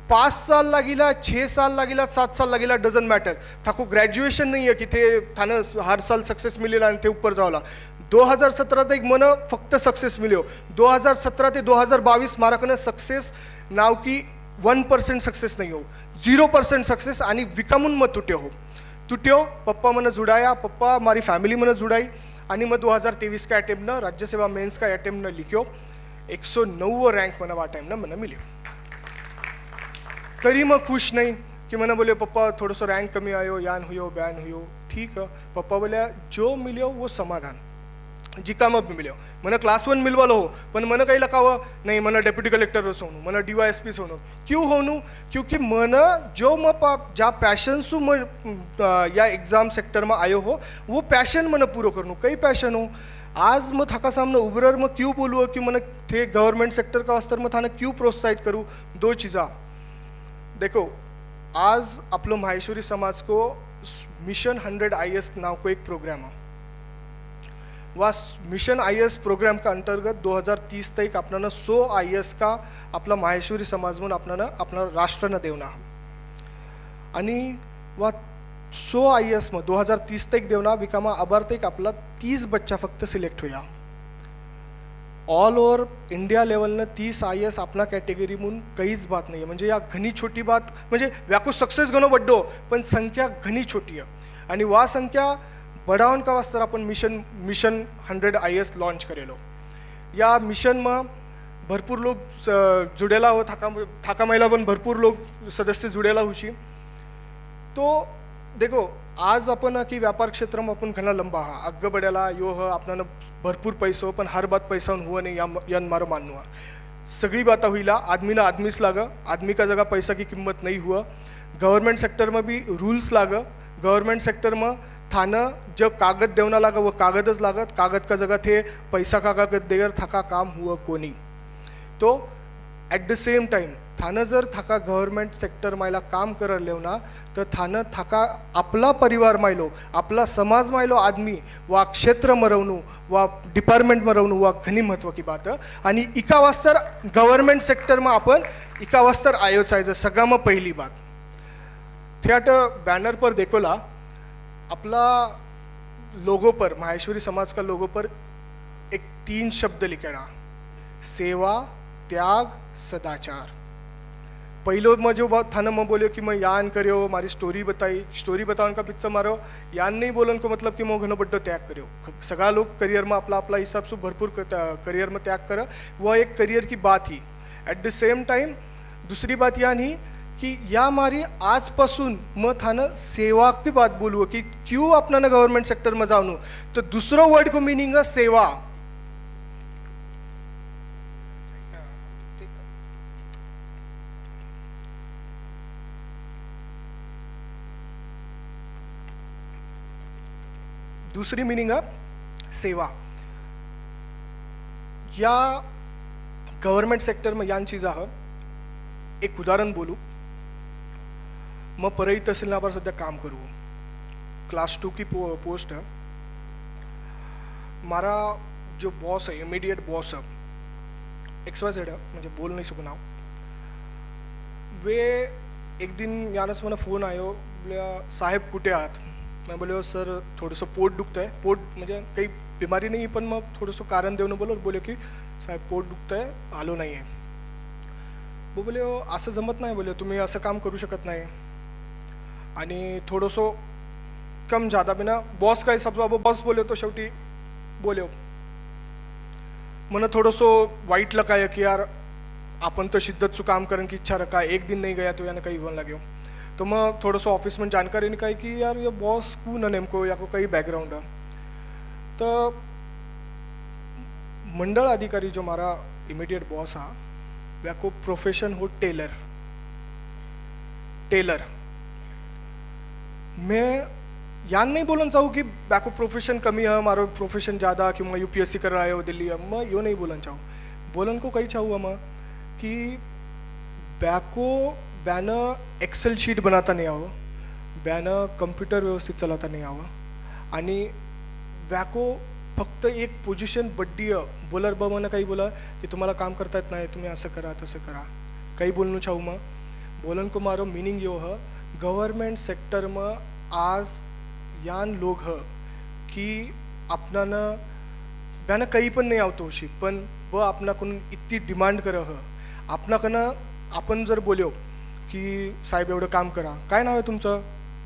S4: 5 साल लागिला 6 साल लागिला 7 साल लागिला डजंट मॅटर. थाको ग्रॅज्युएशन नहीं है कि थे थानं हर साल सक्सेस मिलेला आणि ते ऊपर जावला. 2017 ते एक मन फक्त सक्सेस मिल्यो. 2017 ते 2022 माराकने सक्सेस नाव की 1% सक्सेस नहीं हो 0% सक्सेस आणि विकामून मत तुट्यो पप्पा मन जुड़ाया. पप्पा मारी फैमिली मन जुड़ाई आणि मग 2023 का अटेम्प्ट न राज्यसेवा मेंस का अटेम्प्ट न लिखियो. 109 रैंक मन वा टाइम न मन मिलियो. तरी मैं खुश नहीं कि मैंने बोले पप्पा थोड़ा सा रैंक कमी आयो यान हुयो बैन हुयो. ठीक है पप्पा बोले जो मिलो वो समाधान जिका मग मिलो. मैंने क्लास 1 मिलवालो हो पण मन काही लकावं नाही मन डेप्युटी कलेक्टर होणू मन DYSP होणू क्यों होणू क्योंकि मन जो मग ज्या पैशन सु या एग्जाम सेक्टर में आयो हो वो पैशन मन पूरो करूँ कई पैशन हो. आज मग थाका सामने उभरर मग क्यों बोलू कि मन थे गवर्नमेंट सेक्टर का अस्तर में थाने क्यों प्रोत्साहित करूँ. 2 चीज़ा देखो आज आपलो माहेश्वरी समाज को मिशन 100 IS नाव को एक प्रोग्राम है. वह मिशन IS प्रोग्राम का अंतर्गत 2030 तक अपना 100 IS का अपना माहेश्वरी समाज म्हणून अपना राष्ट्र न देवना आणि वह 100 IS में 2030 तक देवना बिकामा अबार तक आपला 30 बच्चा फक्त सिलेक्ट हुआ. ऑल ओवर इंडिया लेवल ने 30 IS अपना कैटेगरी म्हणून काहीच बात नहीं है. म्हणजे या घनी छोटी बात म्हणजे व्याको सक्सेस घणो बड्डो पण संख्या घनी छोटी है. आणि वा संख्या बढ़ावन का वास्ते अपन मिशन 100 IS लॉन्च करेलो. या मिशन में भरपूर लोग जुड़ेला हो थाका महिला पण भरपूर लोग सदस्य जुड़ेला हुशी. तो देखो आज अपन की व्यापार क्षेत्र में अपन घना लंबा हा अग्ग बड्याला यो ह आपणानं भरपूर पैसो पण हर बात पैसा हुआ नहीं यान मारो मानू हा. सगळी बातें हुईला आदमी ना आदमीस लागा आदमी का जगह पैसा की कीमत नहीं हुआ गवर्नमेंट सेक्टर में भी रूल्स लागा गवर्नमेंट सेक्टर में थाना जब कागज देवना लागा वो कागजच लागत कागज का जगह थे पैसा का कागज देगर थका काम हुआ कोनी तो ॲट द सेम टाइम थानं जर थाका गव्हर्नमेंट सेक्टर मायला काम करर लेवना तर थानं थाका आपला परिवार मायलो आपला समाज मायलो आदमी वा क्षेत्र मरवणू वा डिपार्टमेंट मरवणू वा घनी महत्व की बात आणि इका वास्तर गव्हर्नमेंट सेक्टर में आपण इका वास्तर आयोचायचं सगळा मग पहिली बात थियाट बैनर पर देखोला अपना लोगो पर माहेश्वरी समाज का लोगो पर एक 3 शब्द लिखेड़ा सेवा त्याग सदाचार पहलो मैं जो बात थाना मैं बोलियो कि मैं यान करियो मारी स्टोरी बतावन का पिक्चर मारो यान नहीं बोलन को मतलब कि मैं घणो बड्डो त्याग करियो सगळा लोग करियर में अपना अपना हिसाब से भरपूर करियर में त्याग कर वह एक करियर की बात ही एट द सेम टाइम दूसरी बात या नहीं कि या मारी आजपासून मैं थाना सेवा की बात बोलूँ कि क्यों अपना गवर्नमेंट सेक्टर में जाऊँ तो दूसरा वर्ड को मीनिंग है सेवा दूसरी मीनिंग है सेवा या गवर्नमेंट सेक्टर में यान चीज़ है एक उदाहरण बोलूँ मैं परई तहसील पर सध्या काम करूँ क्लास 2 की पोस्ट है मारा जो बॉस है इमीडिएट बॉस है XYZ है मुझे बोल नहीं सकूँ ना वे एक दिन यानस मैंने फ़ोन आयो बोले साहेब कुठे आहात मैं बोले सर थोडंसं पोट दुखतं आहे पोट म्हणजे काही बिमारी नाही पण मग थोडंसं कारण देऊन बोले की साहेब पोट दुखतं आहे आलो नाही आहे वो बोले असं जमत नाही बोले तुम्ही असं काम करू शकत नाही आणि थोडंसं कम ज़्यादा बिना बॉस का हिसाब से बॉस बोले तो शेवटी बोले मन थोडंसं वाईट लगा की यार आपण तो शिद्दतचं काम करने की इच्छा रखा एक दिन नहीं गया तो याने कहीं होने लगे तो मैं थोड़ा सा ऑफिस में जानकारी निकाली कि यार ये बॉस कौन है नेमको या को कई बैकग्राउंड है तो मंडल अधिकारी जो हमारा इमीडिएट बॉस है वह को प्रोफेशन हो टेलर मैं यान नहीं बोलना चाहूँ कि बैको प्रोफेशन कमी है हमारा प्रोफेशन ज़्यादा कि मैं UPSC कर रहा है दिल्ली मैं यो नहीं बोलना चाहूँ बोलन को कही चाहूँ मैं कि बैको बैनं एक्सेल शीट बनाता नहीं आव बैनं कंप्यूटर व्यवस्थित चलाता नहीं आव आणि वॅको फक्त एक पोझिशन बड्डी बोलर बाबानं काही बोला की तुम्हाला काम करता येत नाही तुम्ही असं करा तसं करा काही बोलणं चाहू मग बोलन को मारो मीनिंग यो है गवर्नमेंट सेक्टर में आज यान लोग है कि अपना न बैनं काही पण नाही आवतो शी पण ब आपणाकडून इतकी डिमांड कर आपणाकडनं आपण जर बोल्यो की साहेब एवढं काम करा काय नाव आहे तुमचं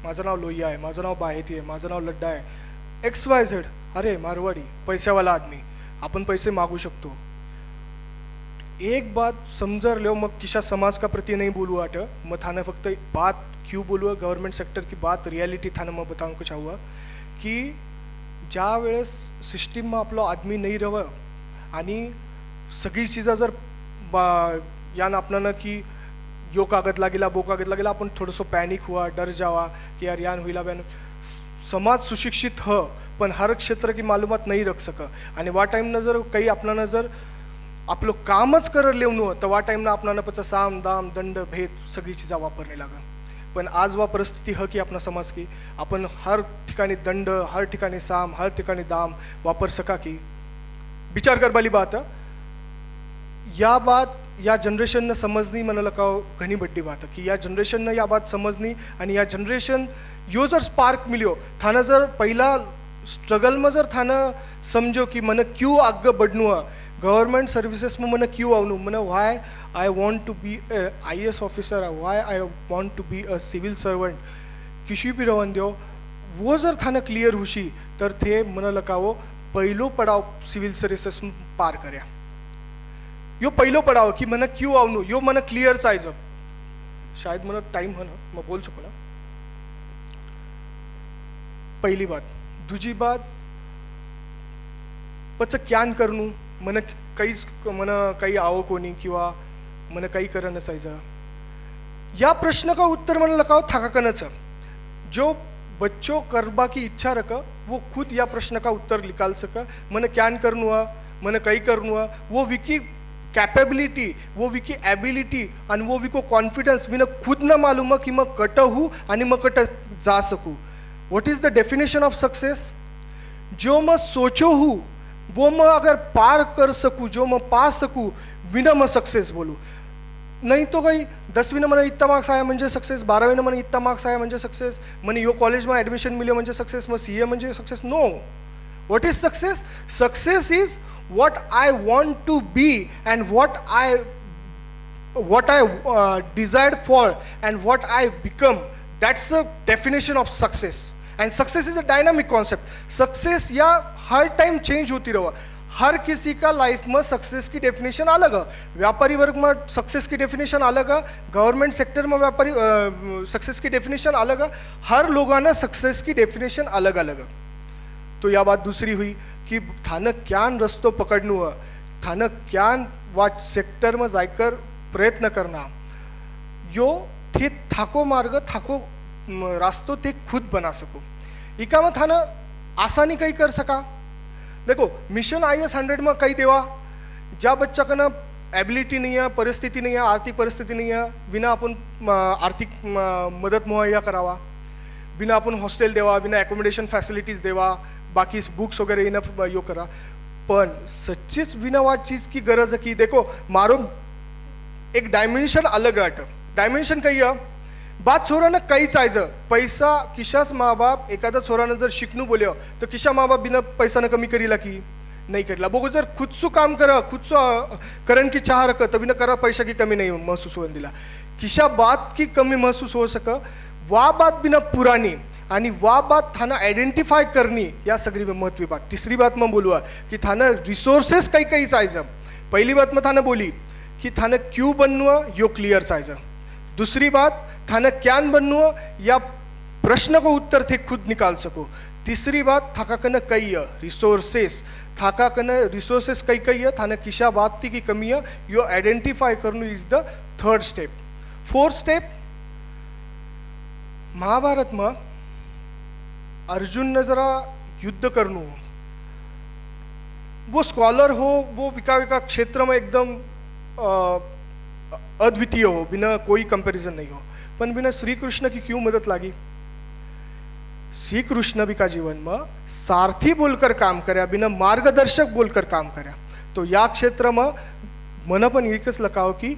S4: माझं नाव लोहिया आहे माझं नाव बाहेती आहे माझं नाव लड्डा आहे XYZ अरे मारवाडी पैसेवाला आदमी अपन पैसे मागू शकतो एक बात समझर लो मग किशा समाज का प्रति नहीं बोलू आट मैं थाने फक्त बात क्यों बोलू गवर्नमेंट सेक्टर की बात रियलिटी थाने मैं बताऊँ को चाहूँगा कि ज्या वेळेस सिस्टीम में आपलो आदमी नहीं रह आणि सगळी चीज़ा जर यान आपणानं की यो कागद लागेला बो कागद लागेला अपन थोडंसं पॅनिक हुआ डर जावा कि यार यान हुईला बॅन समाज सुशिक्षित ह पण हर क्षेत्र की मालूमात नहीं रख सक आणि वा टाइम न जर काही आपणानं जर आपलं कामच कर लेवनो तर वा टाइम ना आपणानं पच साम दाम दंड भेद सगळी चीज़ा वापरने लागा पण आज वा परिस्थिती ह की अपना समाज की अपन हर ठिकाणी दंड हर ठिकाणी साम हर ठिकाणी दाम वापर सका की विचार कर वाली बात है या बात या जनरेशन ने समजनी मन लगा घनी बड्डी बात है कि या जनरेशन ने या बात समजनी आणि या जनरेशन यो जर स्पार्क मिलियो थाना जर पहिला स्ट्रगल में जर थाना समझो कि मन क्यों आगे बढ़नु है गवर्नमेंट सर्विसेस में मन क्यों आवनु मन why I want to be IAS officer why I want to be a civil servant किसी भी रवन दो वो जर थाना क्लियर हुशी तर थे मन लगावो पहिलो पड़ाव सिविल सर्विसेस में पार कर्या यो पहिलो पड़ाव कि मन क्यों आवनु यो मन क्लियर चाहिए शायद मन टाइम है ना मैं बोल सकूँ ना पहली बात दूजी बात पच क्यान करनू मन काहीच मन काही आवं कोणी किंवा मन काही कर नसायचं या प्रश्न का उत्तर मन लगाओ थाका कनच जो बच्चों करबा की इच्छा रख वो खुद या प्रश्न का उत्तर निकाल सक मन क्यान करनु मन कई करनु वो विकी कैपेबिलिटी वो विकी एबिलिटी आणि वो विको कॉन्फिडन्स विन खुद न मालूम कि मैं कट हूँ आणि मैं कट जा सकूँ. What is the definition of success? जो मैं सोचो हूँ वो मैं अगर पार कर सकूँ, जो मैं पा सकूँ विना मैं सक्सेस बोलूँ. नहीं तो काही 10वीनं मला इतका मार्क्स आहे म्हणजे सक्सेस, 12वीनं मला इतका मार्क्स आहे म्हणजे सक्सेस, મને यो कॉलेजમાં ॲडमिशन मिळलं म्हणजे सक्सेस, मग CA म्हणजे success. No. What is success? Success is what I want to be and what I desired for and what I become. That's a definition of success. And success is a dynamic concept. Success या हर time change होती रहा. हर किसी का life में success की definition अलग है. व्यापारी वर्ग में सक्सेस की डेफिनेशन अलग है, गवर्नमेंट सेक्टर में व्यापारी सक्सेस की डेफिनेशन अलग है. हर लोगों सक्सेस की डेफिनेशन अलग अलग है. तो या बात दूसरी हुई कि थाने क्यान रस्तो पकड़नु है, थाने क्यान वा सेक्टर में जाकर प्रयत्न करना, यो थे थाको मार्ग थाको रास्तो ते खुद बना सको. इका में थाना आसानी कहीं कर सका. देखो मिशन IAS 100 में कई देवा ज्या बच्चा का ना एबिलिटी नहीं है, परिस्थिति नहीं है, आर्थिक परिस्थिति नहीं है, बिना अपन आर्थिक मदत मुहैया करावा, बिना अपन हॉस्टेल देवा, बिना एकोमोडेशन फैसिलिटीज देवा, बाकी बुक्स वगैरह येणं यो करा. पण सच्चीच विना वा चीज़ की गरज है कि देखो मारो एक डायमेन्शन अलग है. डायमेन्शन कही है बात छोरानं काहीच आहे. पैसा किशाच माँ बाप एखादा छोरानं जर शिकणू बोल्यो तर किशा माँ बाप बिना पैसानं कमी करीला की नाही करीला. बघू जर खुदसू काम करा, खुदसू करण की चाह रख तभी न करा पैसा की कमी नहीं महसूस होने दिला. किशा बात की कमी महसूस हो सक वा बात बिना पुरानी आणि वा बात थाना आयडेंटिफाय करनी या सगळी महत्वी बात. तिसरी बात मैं बोलूँ कि थाना रिसोर्सेस काही काही चाहिए. पहली बात मैं थाना बोली कि थाना क्यों बननु यो क्लियर चाहिए. दूसरी बात थाना क्यान बननु या प्रश्न को उत्तर थे खुद निकाल सको. तीसरी बात थाका कन कई है रिसोर्सेस, थाका कन रिसोर्सेस कई कई है, थाना किशा बात थी की कमी है यो आइडेंटिफाई करनु is the third step. Fourth step Mahabharata में अर्जुन ने जरा युद्ध करनु, वो स्कॉलर हो, वो विका क्षेत्र में एकदम अद्वितीय हो, बिना कोई कंपैरिजन नहीं हो. पण बिना श्री कृष्ण की क्यों मदद लागी? श्री कृष्ण भी का जीवन में सारथी बोलकर काम कर्या, बिना मार्गदर्शक बोलकर काम कर्या. तो या क्षेत्र में मन पण एकच लकाव की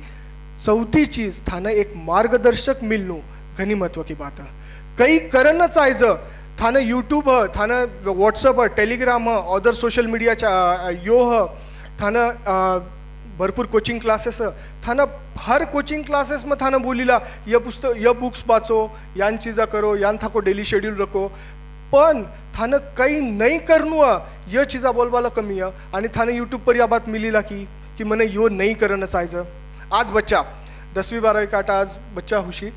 S4: चौथी चीज थाना एक मार्गदर्शक मिलनु घनी महत्व की बात है. कई करना चाहिए थाना यूट्यूब है, थाना व्हाट्सअप है, टेलीग्राम है, अदर सोशल मीडिया यो है, थाना भरपूर कोचिंग क्लासेस है. थाना हर कोचिंग क्लासेस में थाना बोलीला यह पुस्तक यह बुक्स वाचो, यान चीज़ा करो, यान थाको डेली शेड्यूल रखो. पण थाना कई नहीं करनु यह चीज़ा बोलवाला कमी है. आणि थाना यूट्यूब पर यह बात मिलीला कि मने यो नहीं करना चाहिए. आज बच्चा 10वी 12वी काटा आज बच्चा हुशी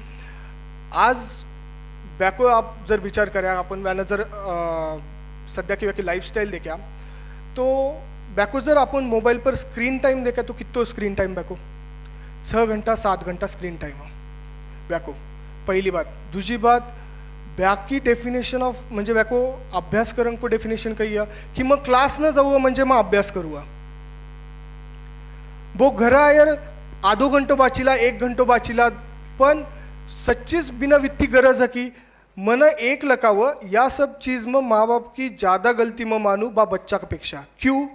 S4: आज बॅको आप जर विचार करा आपण व्यानं जर सध्या किंवा की लाईफस्टाईल देखा तो बॅको जर आपण मोबाइल पर स्क्रीन टाइम देखा तो कितो स्क्रीन टाइम बॅको 6 घंटा 7 घंटा स्क्रीन टाइम बॅको. पहिली बात. दूसरी बात बॅकी डेफिनेशन ऑफ म्हणजे बॅको अभ्यास करन को डेफिनेशन कही है कि मग क्लास न जाऊ म्हणजे मग अभ्यास करू. वो घरा यार आधो घंटो बाचीला 1 घंटो बाचीला पण सच्चीच बिना वित्ती गरज है कि मन एक लकाव या सब चीज़ में माँ बाप की ज़्यादा गलती में मानू बा बच्चा की अपेक्षा. क्यों?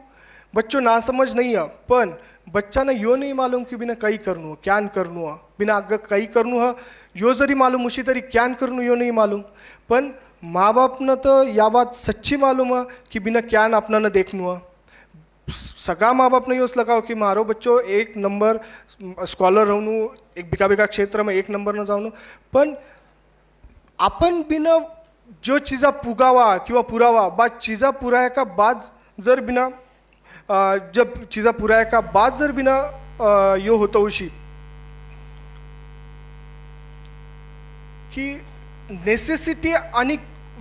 S4: बच्चों ना समझ नहीं है पण बच्चा ने यो नहीं मालूम कि बिना कई करनु क्यान करनु बिना आगे कई करनु है यो जरी मालूम उसी तरी क्यान करनु यो नहीं मालूम. पण माँ बाप न तो या बात सच्ची मालूम है कि बिना क्यान अपना न देखनु है. सगळा माँ बाप ने योच लगाओ कि मारो बच्चो 1 नंबर स्कॉलर रहनु, एक बिका क्षेत्र में 1 नंबर न जाऊनु. पण आपण बिना जो चीज़ा पुगावा किंवा पुरावा बा चीज़ा पुराया का बाद जर बिना जब चीज़ा पुराया का बाद जर बिना यो होता उशी कि नेसेसिटी आणि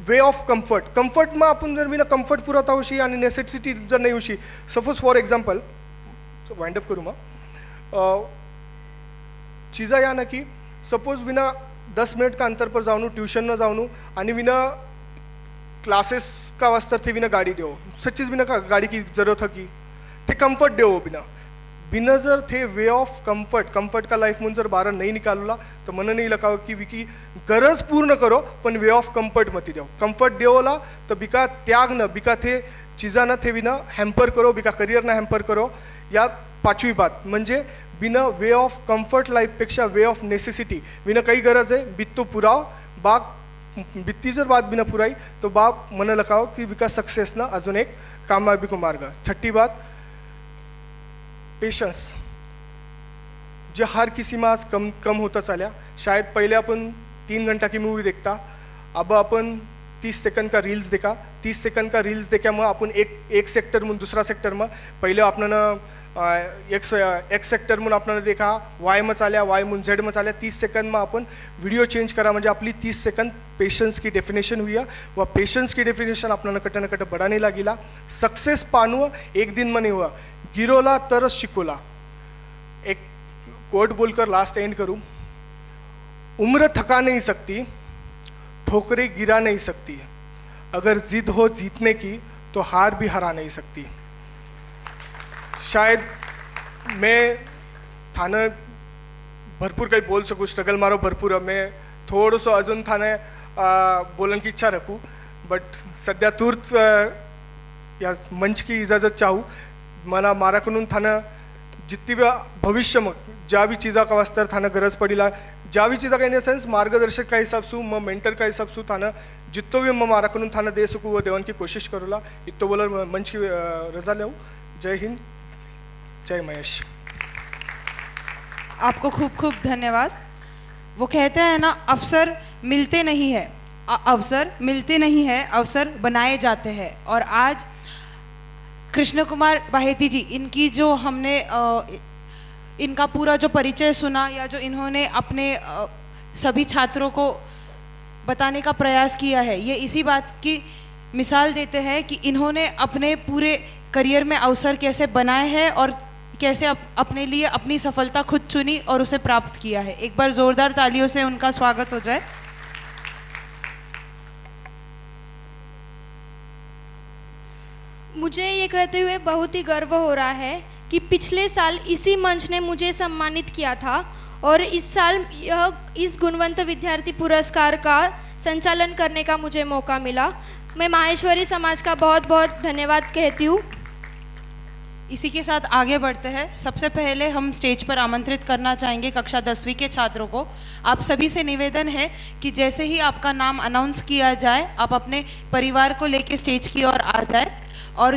S4: वे ऑफ कम्फर्ट में आपण जर बिना कम्फर्ट पुरवता उशी आणि नेसेसिटी जर नाही उशी. Suppose for example wind up करूँ मग चीज़ा या ना की सपोज विना 10 मिनट का अंतर पर जाऊँ ट्यूशन न जाऊँ आणि विना क्लासेस का वास्तर थे बिना गाड़ी दो सच्चीज बिना गाड़ी की जरूरत है कि थे कंफर्ट दो बिना बिना जर थे वे ऑफ कंफर्ट का लाइफ में जर बारह नहीं निकालला तो मन नहीं लगा कि विकी गरज पूर्ण करो पण वे ऑफ कंफर्ट मती दो कंफर्ट देवला तो बिका त्याग न बिका थे चीज़ा न थे बिना हैम्पर करो बिका करियर ना हैम्पर करो या पाचवी बात म्हणजे बिना वे ऑफ कंफर्ट लाइफ पेक्षा वे ऑफ नेसेसिटी बिना काही गरज आहे बित्तो पुराव बाग बित्ती जर बात बिना पुराई तो बाप मन लगाओ कि बिका सक्सेस ना अजून एक कामयाबी को मार्ग छठी बात पेशेंस जो हर किसी में आज कम होता चलिया शायद पहले अपन 3 घंटा की मूवी देखता अब अपन 30 सेकंड का रील्स देखा 30 सेकंड का रील्स देखा मग अपन एक सेक्टर में दूसरा सेक्टर में पहले आपने एक सेक्टर म्हणून आपल्याला देखा वाय में चाल्या वाय म्हणून जेड में चाल्या 30 सेकंड में अपन वीडियो चेंज करा म्हणजे आपली 30 सेकंड पेशेंस की डेफिनेशन हुई व पेशेंस की डेफिनेशन आपल्याला कट न कट बढ़ाने लागिला सक्सेस पानू एक दिन में नहीं हुआ गिरोला तरस शिकोला एक कोट बोलकर लास्ट एंड करूं उम्र थका नहीं सकती ठोकरें गिरा नहीं सकती अगर जिद हो जीतने की तो हार भी हरा नहीं सकती शायद मैं थाने भरपूर काही बोल सकूँ स्ट्रगल मारो भरपूर मैं थोडंसं अजून थाने बोलने की इच्छा रखूँ बट सध्या तूर्त या मंच की इजाज़त चाहूँ मला माराकडून थाने जितनी भी भविष्य में ज्या भी चीज़ा का वास्तर थाने गरज पड़ीला ज्या भी चीज़ा का इन सेंस मार्गदर्शक का हिसाब से मैं मेंटर का हिसाब से थाने जितो भी मैं माराकडून थाने दे सकूँ वो देवन की कोशिश करूँला इतो बोलर मंच की रजा ले जय हिंद जय महेश।
S1: आपको खूब खूब धन्यवाद। वो कहते हैं ना अवसर मिलते नहीं है अवसर मिलते नहीं है अवसर बनाए जाते हैं और आज कृष्ण कुमार बाहेती जी इनकी जो हमने इनका पूरा जो परिचय सुना या जो इन्होंने अपने सभी छात्रों को बताने का प्रयास किया है ये इसी बात की मिसाल देते हैं कि इन्होंने अपने पूरे करियर में अवसर कैसे बनाए हैं और कैसे अपने लिए अपनी सफलता खुद चुनी और उसे प्राप्त किया है। एक बार जोरदार तालियों से उनका स्वागत हो जाए।
S2: मुझे ये कहते हुए बहुत ही गर्व हो रहा है कि पिछले साल इसी मंच ने मुझे सम्मानित किया था और इस साल इस गुणवंत विद्यार्थी पुरस्कार का संचालन करने का मुझे मौका मिला। मैं माहेश्वरी समाज का बहुत बहुत धन्यवाद कहती हूँ।
S1: इसी के साथ आगे बढ़ते हैं। सबसे पहले हम स्टेज पर आमंत्रित करना चाहेंगे कक्षा 10वीं के छात्रों को। आप सभी से निवेदन है कि जैसे ही आपका नाम अनाउंस किया जाए आप अपने परिवार को लेकर स्टेज की ओर आ जाए और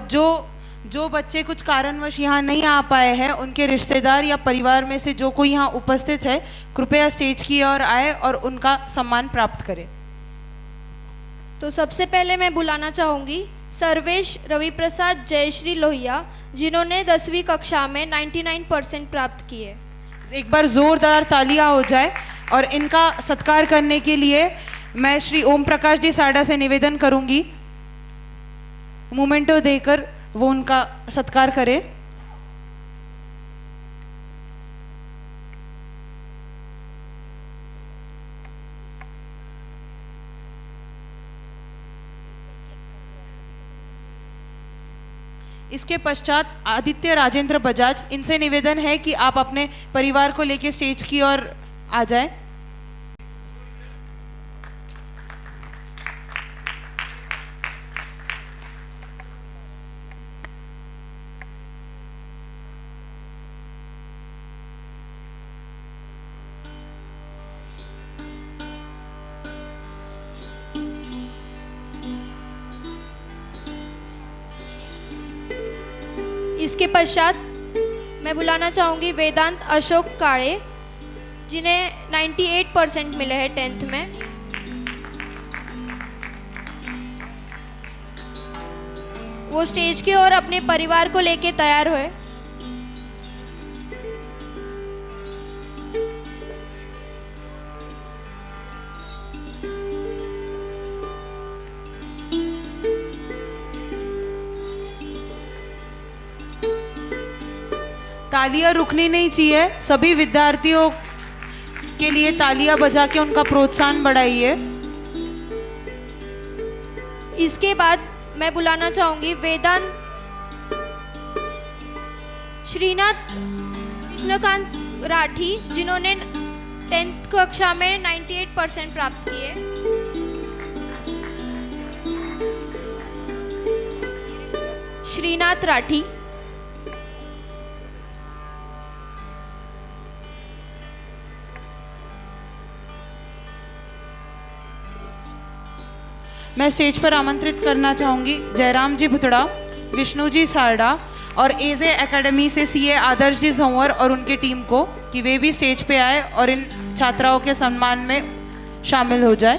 S1: जो बच्चे कुछ कारणवश यहाँ नहीं आ पाए हैं उनके रिश्तेदार या परिवार में से जो कोई यहाँ उपस्थित है कृपया स्टेज की ओर आए और उनका सम्मान प्राप्त करें।
S2: तो सबसे पहले मैं बुलाना चाहूँगी सर्वेश रवि प्रसाद जयश्री लोहिया जिन्होंने 10वीं कक्षा में 99% प्राप्त किए।
S1: एक बार जोरदार तालियां हो जाए और इनका सत्कार करने के लिए मैं श्री ओम प्रकाश जी साडा से निवेदन करूंगी मोमेंटो देकर वो उनका सत्कार करें। इसके पश्चात आदित्य राजेंद्र बजाज इनसे निवेदन है कि आप अपने परिवार को लेकर स्टेज की ओर आ जाएं।
S2: इसके पश्चात मैं बुलाना चाहूँगी वेदांत अशोक काड़े जिन्हें 98% मिले हैं 10th में। वो स्टेज की ओर अपने परिवार को लेके तैयार हुए।
S1: तालियां रुकनी नहीं चाहिए। सभी विद्यार्थियों के लिए तालियां बजा के उनका प्रोत्साहन बढ़ाइए।
S2: इसके बाद मैं बुलाना चाहूँगी वेदांत श्रीनाथ कृष्णकांत राठी, जिन्होंने 10th कक्षा में 98% प्राप्त किए। श्रीनाथ राठी।
S1: मैं स्टेज पर आमंत्रित करना चाहूँगी जयराम जी भुतड़ा, विष्णु जी सारडा और एजे एकेडमी से सीए आदर्श जी झंवर और उनकी टीम को कि वे भी स्टेज पे आए और इन छात्राओं के सम्मान में शामिल हो जाए।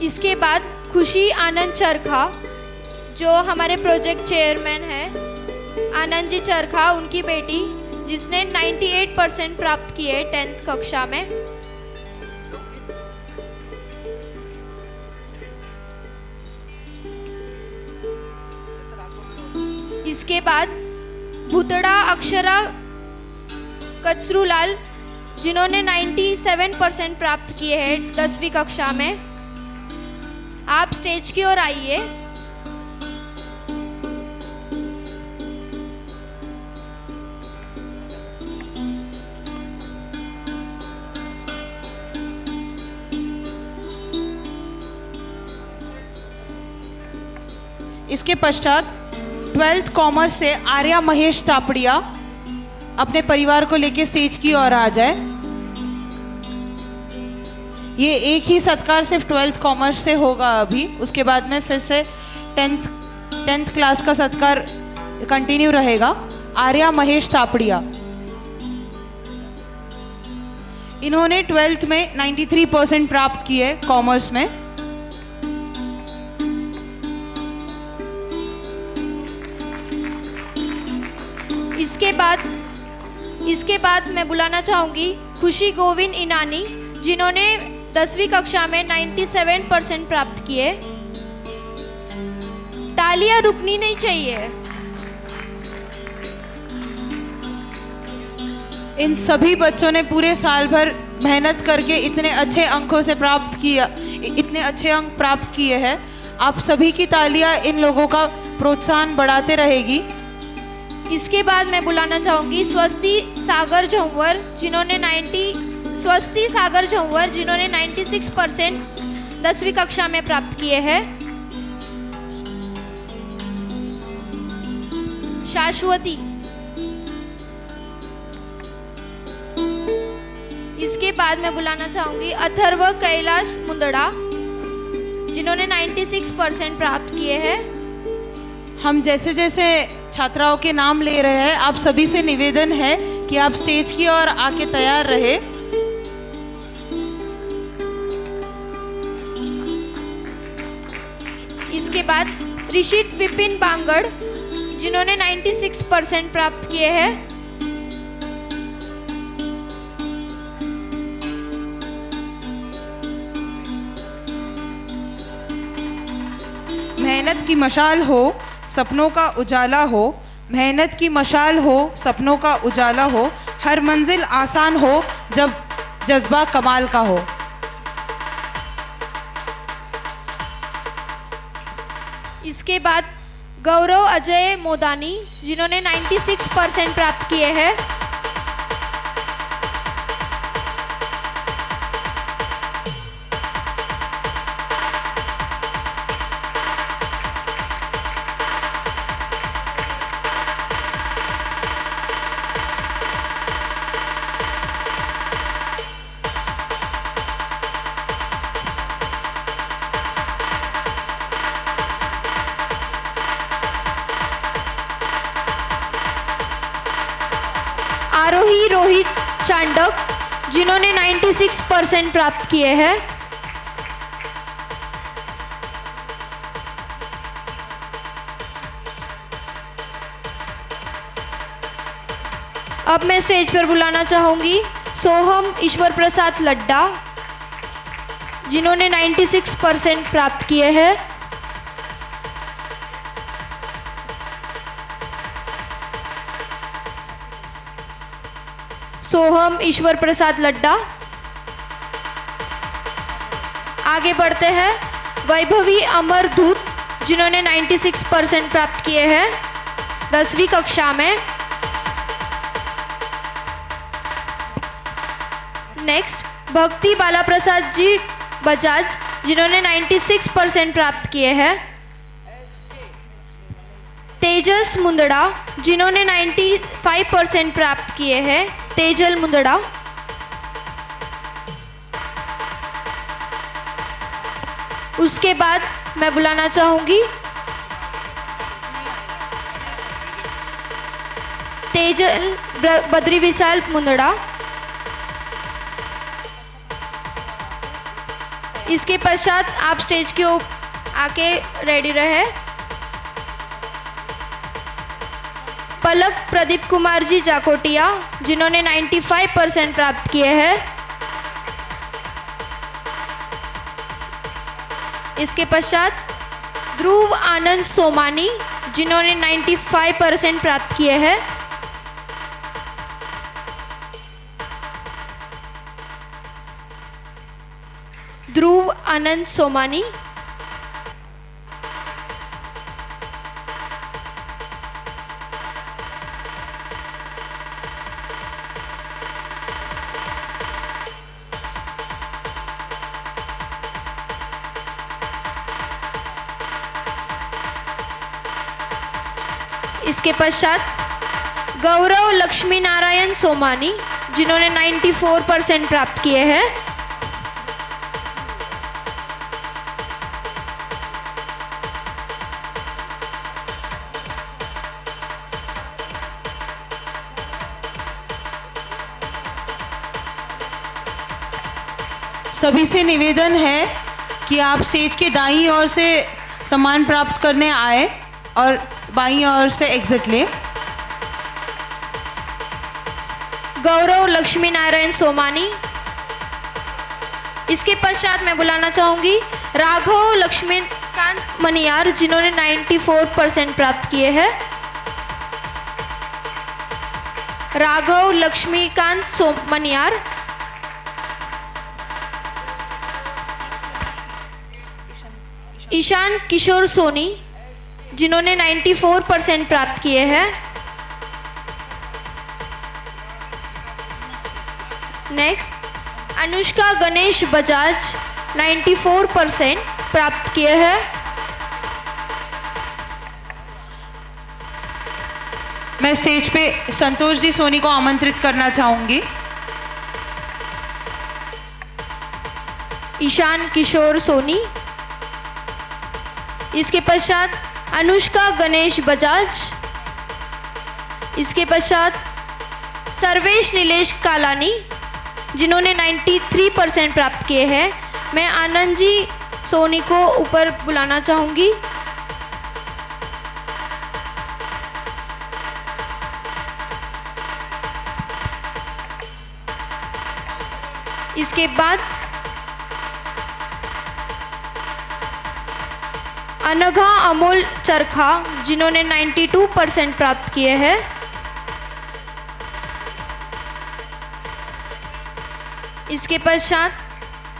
S2: इसके बाद खुशी आनंद चरखा, जो हमारे प्रोजेक्ट चेयरमैन हैं, आनंद जी चरखा, उनकी बेटी, जिसने 98% प्राप्त किए 10th कक्षा में। इसके बाद भुतड़ा अक्षरा कचरूलाल, जिन्होंने 97% प्राप्त किए हैं 10वीं कक्षा में। आप स्टेज की ओर आइए।
S1: इसके पश्चात 12th कॉमर्स से आर्या महेश तापड़िया अपने परिवार को लेकर स्टेज की ओर आ जाए। ये एक ही सत्कार सिर्फ 12th कॉमर्स से होगा अभी, उसके बाद में फिर से 10th क्लास का सत्कार कंटिन्यू रहेगा। आर्या महेश तापड़िया, इन्होंने 12th में 93% प्राप्त किए कॉमर्स में।
S2: इसके बाद मैं बुलाना चाहूँगी खुशी गोविंद इनानी, जिन्होंने 10वीं कक्षा में 97% प्राप्त किए। तालियां रुकनी नहीं चाहिए।
S1: इन सभी बच्चों ने पूरे साल भर मेहनत करके इतने अच्छे अंकों से इतने अच्छे अंक प्राप्त किए हैं। आप सभी की तालियां इन लोगों का प्रोत्साहन बढ़ाते रहेगी।
S2: इसके बाद मैं बुलाना चाहूँगी स्वस्ति सागर झंवर, जिन्होंने 96% 10वीं कक्षा में प्राप्त किए हैं। शाश्वती। इसके बाद मैं बुलाना चाहूँगी अथर्व कैलाश मुंदड़ा, जिन्होंने 96% प्राप्त किए हैं।
S1: हम जैसे जैसे छात्राओं के नाम ले रहे हैं, आप सभी से निवेदन है कि आप स्टेज की ओर आके तैयार रहे।
S2: इसके बाद ऋषित विपिन बांगड़, जिन्होंने 96% प्राप्त किए हैं।
S1: मेहनत की मशाल हो, सपनों का उजाला हो, मेहनत की मशाल हो, सपनों का उजाला हो, हर मंजिल आसान हो जब जज्बा कमाल का हो।
S2: इसके बाद गौरव अजय मोदानी, जिन्होंने 96% प्राप्त किए हैं। आरोही रोहित चांडक, जिन्होंने 96% प्राप्त किए हैं। अब मैं स्टेज पर बुलाना चाहूँगी सोहम ईश्वर प्रसाद लड्डा, जिन्होंने 96% प्राप्त किए हैं। सोहम ईश्वर प्रसाद लड्डा। आगे बढ़ते हैं। वैभवी अमर धूत, जिन्होंने 96% प्राप्त किए हैं 10वीं कक्षा में। नेक्स्ट भक्ति बाला प्रसाद जी बजाज, जिन्होंने 96% प्राप्त किए हैं। तेजस मुंदड़ा, जिन्होंने 95% प्राप्त किए हैं। तेजल मुंदड़ा। उसके बाद मैं बुलाना चाहूंगी तेजल बद्री विशाल मुंदड़ा। इसके पश्चात आप स्टेज के ऊपर आके रेडी रहे। पलक प्रदीप कुमार जी जाकोटिया, जिन्होंने 95% प्राप्त किए हैं। इसके पश्चात ध्रुव आनंद सोमानी, जिन्होंने 95% प्राप्त किए हैं। ध्रुव आनंद सोमानी। इसके पश्चात गौरव लक्ष्मी नारायण सोमानी, जिन्होंने 94% प्राप्त किए हैं।
S1: सभी से निवेदन है कि आप स्टेज के दाईं ओर से सम्मान प्राप्त करने आए और बाईं ओर से एग्जिट ले।
S2: गौरव लक्ष्मी नारायण सोमानी। इसके पश्चात मैं बुलाना चाहूंगी राघव लक्ष्मीकांत मनियार, जिन्होंने 94% प्राप्त किए हैं। राघव लक्ष्मीकांत मनियार। ईशान किशोर सोनी, जिन्होंने 94% प्राप्त किए हैं। नेक्स्ट अनुष्का गणेश बजाज, 94% प्राप्त किए हैं।
S1: मैं स्टेज पे संतोष दी सोनी को आमंत्रित करना चाहूंगी।
S2: ईशान किशोर सोनी। इसके पश्चात अनुष्का गणेश बजाज। इसके पश्चात सर्वेश नीलेश कालानी, जिन्होंने 93% प्राप्त किए हैं। मैं आनंद जी सोनी को ऊपर बुलाना चाहूँगी। इसके बाद अनघा अमोल चरखा, जिन्होंने 92% प्राप्त किए हैं। इसके पश्चात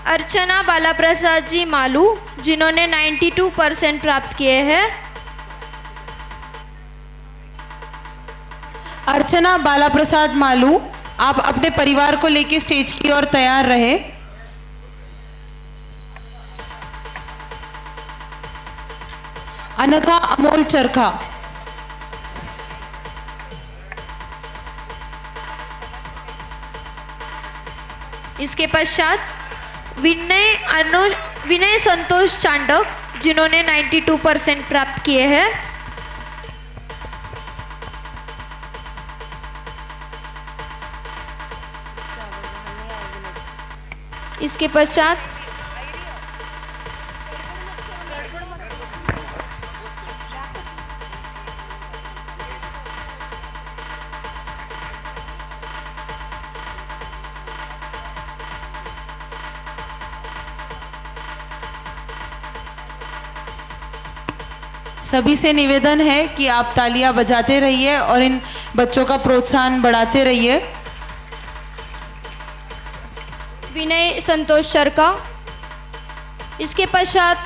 S2: अर्चना बाला प्रसाद जी मालू, जिन्होंने 92% प्राप्त किए हैं।
S1: अर्चना बाला प्रसाद मालू, आप अपने परिवार को लेकर स्टेज की ओर तैयार रहे। अनघा अमोल चरखा।
S2: इसके पश्चात विनय संतोष चांडक, जिन्होंने 92% प्राप्त किए हैं। इसके पश्चात
S1: सभी से निवेदन है कि आप तालियां बजाते रहिए और इन बच्चों का प्रोत्साहन बढ़ाते रहिए।
S2: विनय संतोष चरका। इसके पश्चात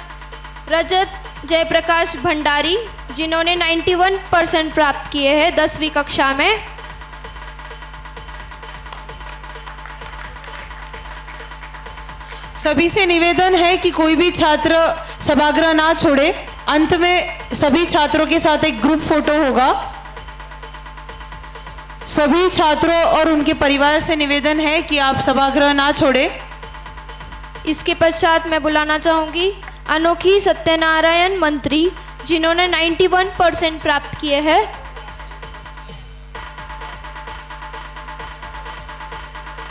S2: रजत जयप्रकाश भंडारी, जिन्होंने 91% प्राप्त किए हैं 10वीं कक्षा में।
S1: सभी से निवेदन है कि कोई भी छात्र सभागृह ना छोड़े। अंत में सभी छात्रों के साथ एक ग्रुप फोटो होगा। सभी छात्रों और उनके परिवार से निवेदन है कि आप सभागृह ना छोड़े।
S2: इसके पश्चात मैं बुलाना चाहूँगी अनोखी सत्यनारायण मंत्री, जिन्होंने 91% प्राप्त किए हैं।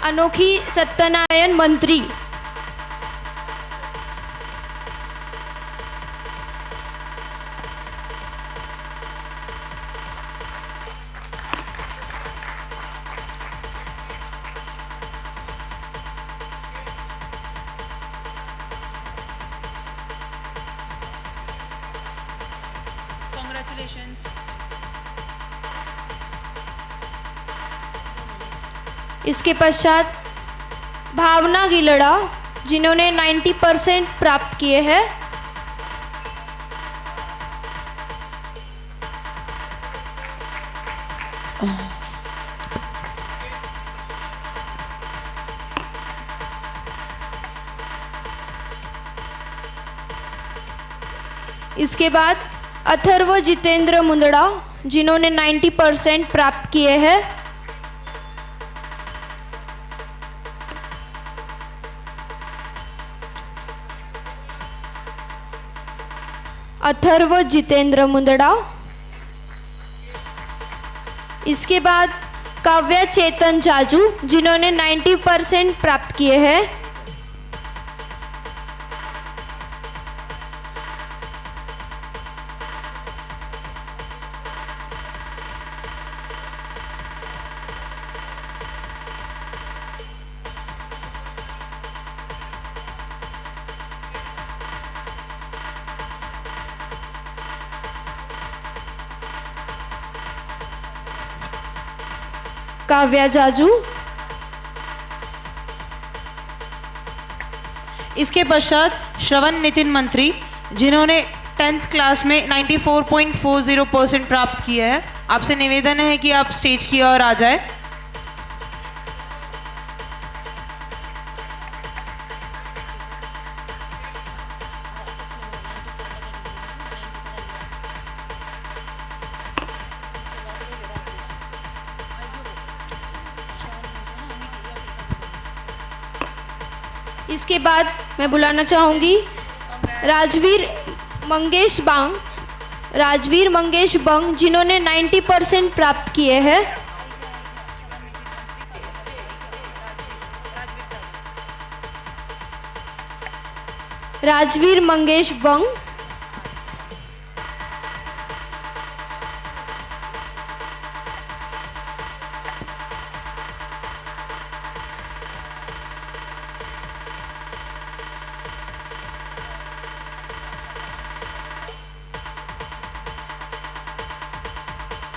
S2: अनोखी सत्यनारायण मंत्री। इसके पश्चात भावना गिलड़ा, जिन्होंने 90% प्राप्त किए हैं। इसके बाद अथर्व जितेंद्र मुंदड़ा, जिन्होंने 90% प्राप्त किए हैं। अथर्व जितेंद्र मुंदड़ा। इसके बाद काव्या चेतन जाजू, जिन्होंने 90% प्राप्त किए हैं। काव्या जाजू।
S1: इसके पश्चात श्रवण नितिन मंत्री, जिन्होंने 10th क्लास में 94.40% प्राप्त किया है। आपसे निवेदन है कि आप स्टेज की ओर आ जाए।
S2: इसके बाद मैं बुलाना चाहूँगी राजवीर मंगेश बंग, जिन्होंने 90% प्राप्त किए हैं। राजवीर मंगेश बंग।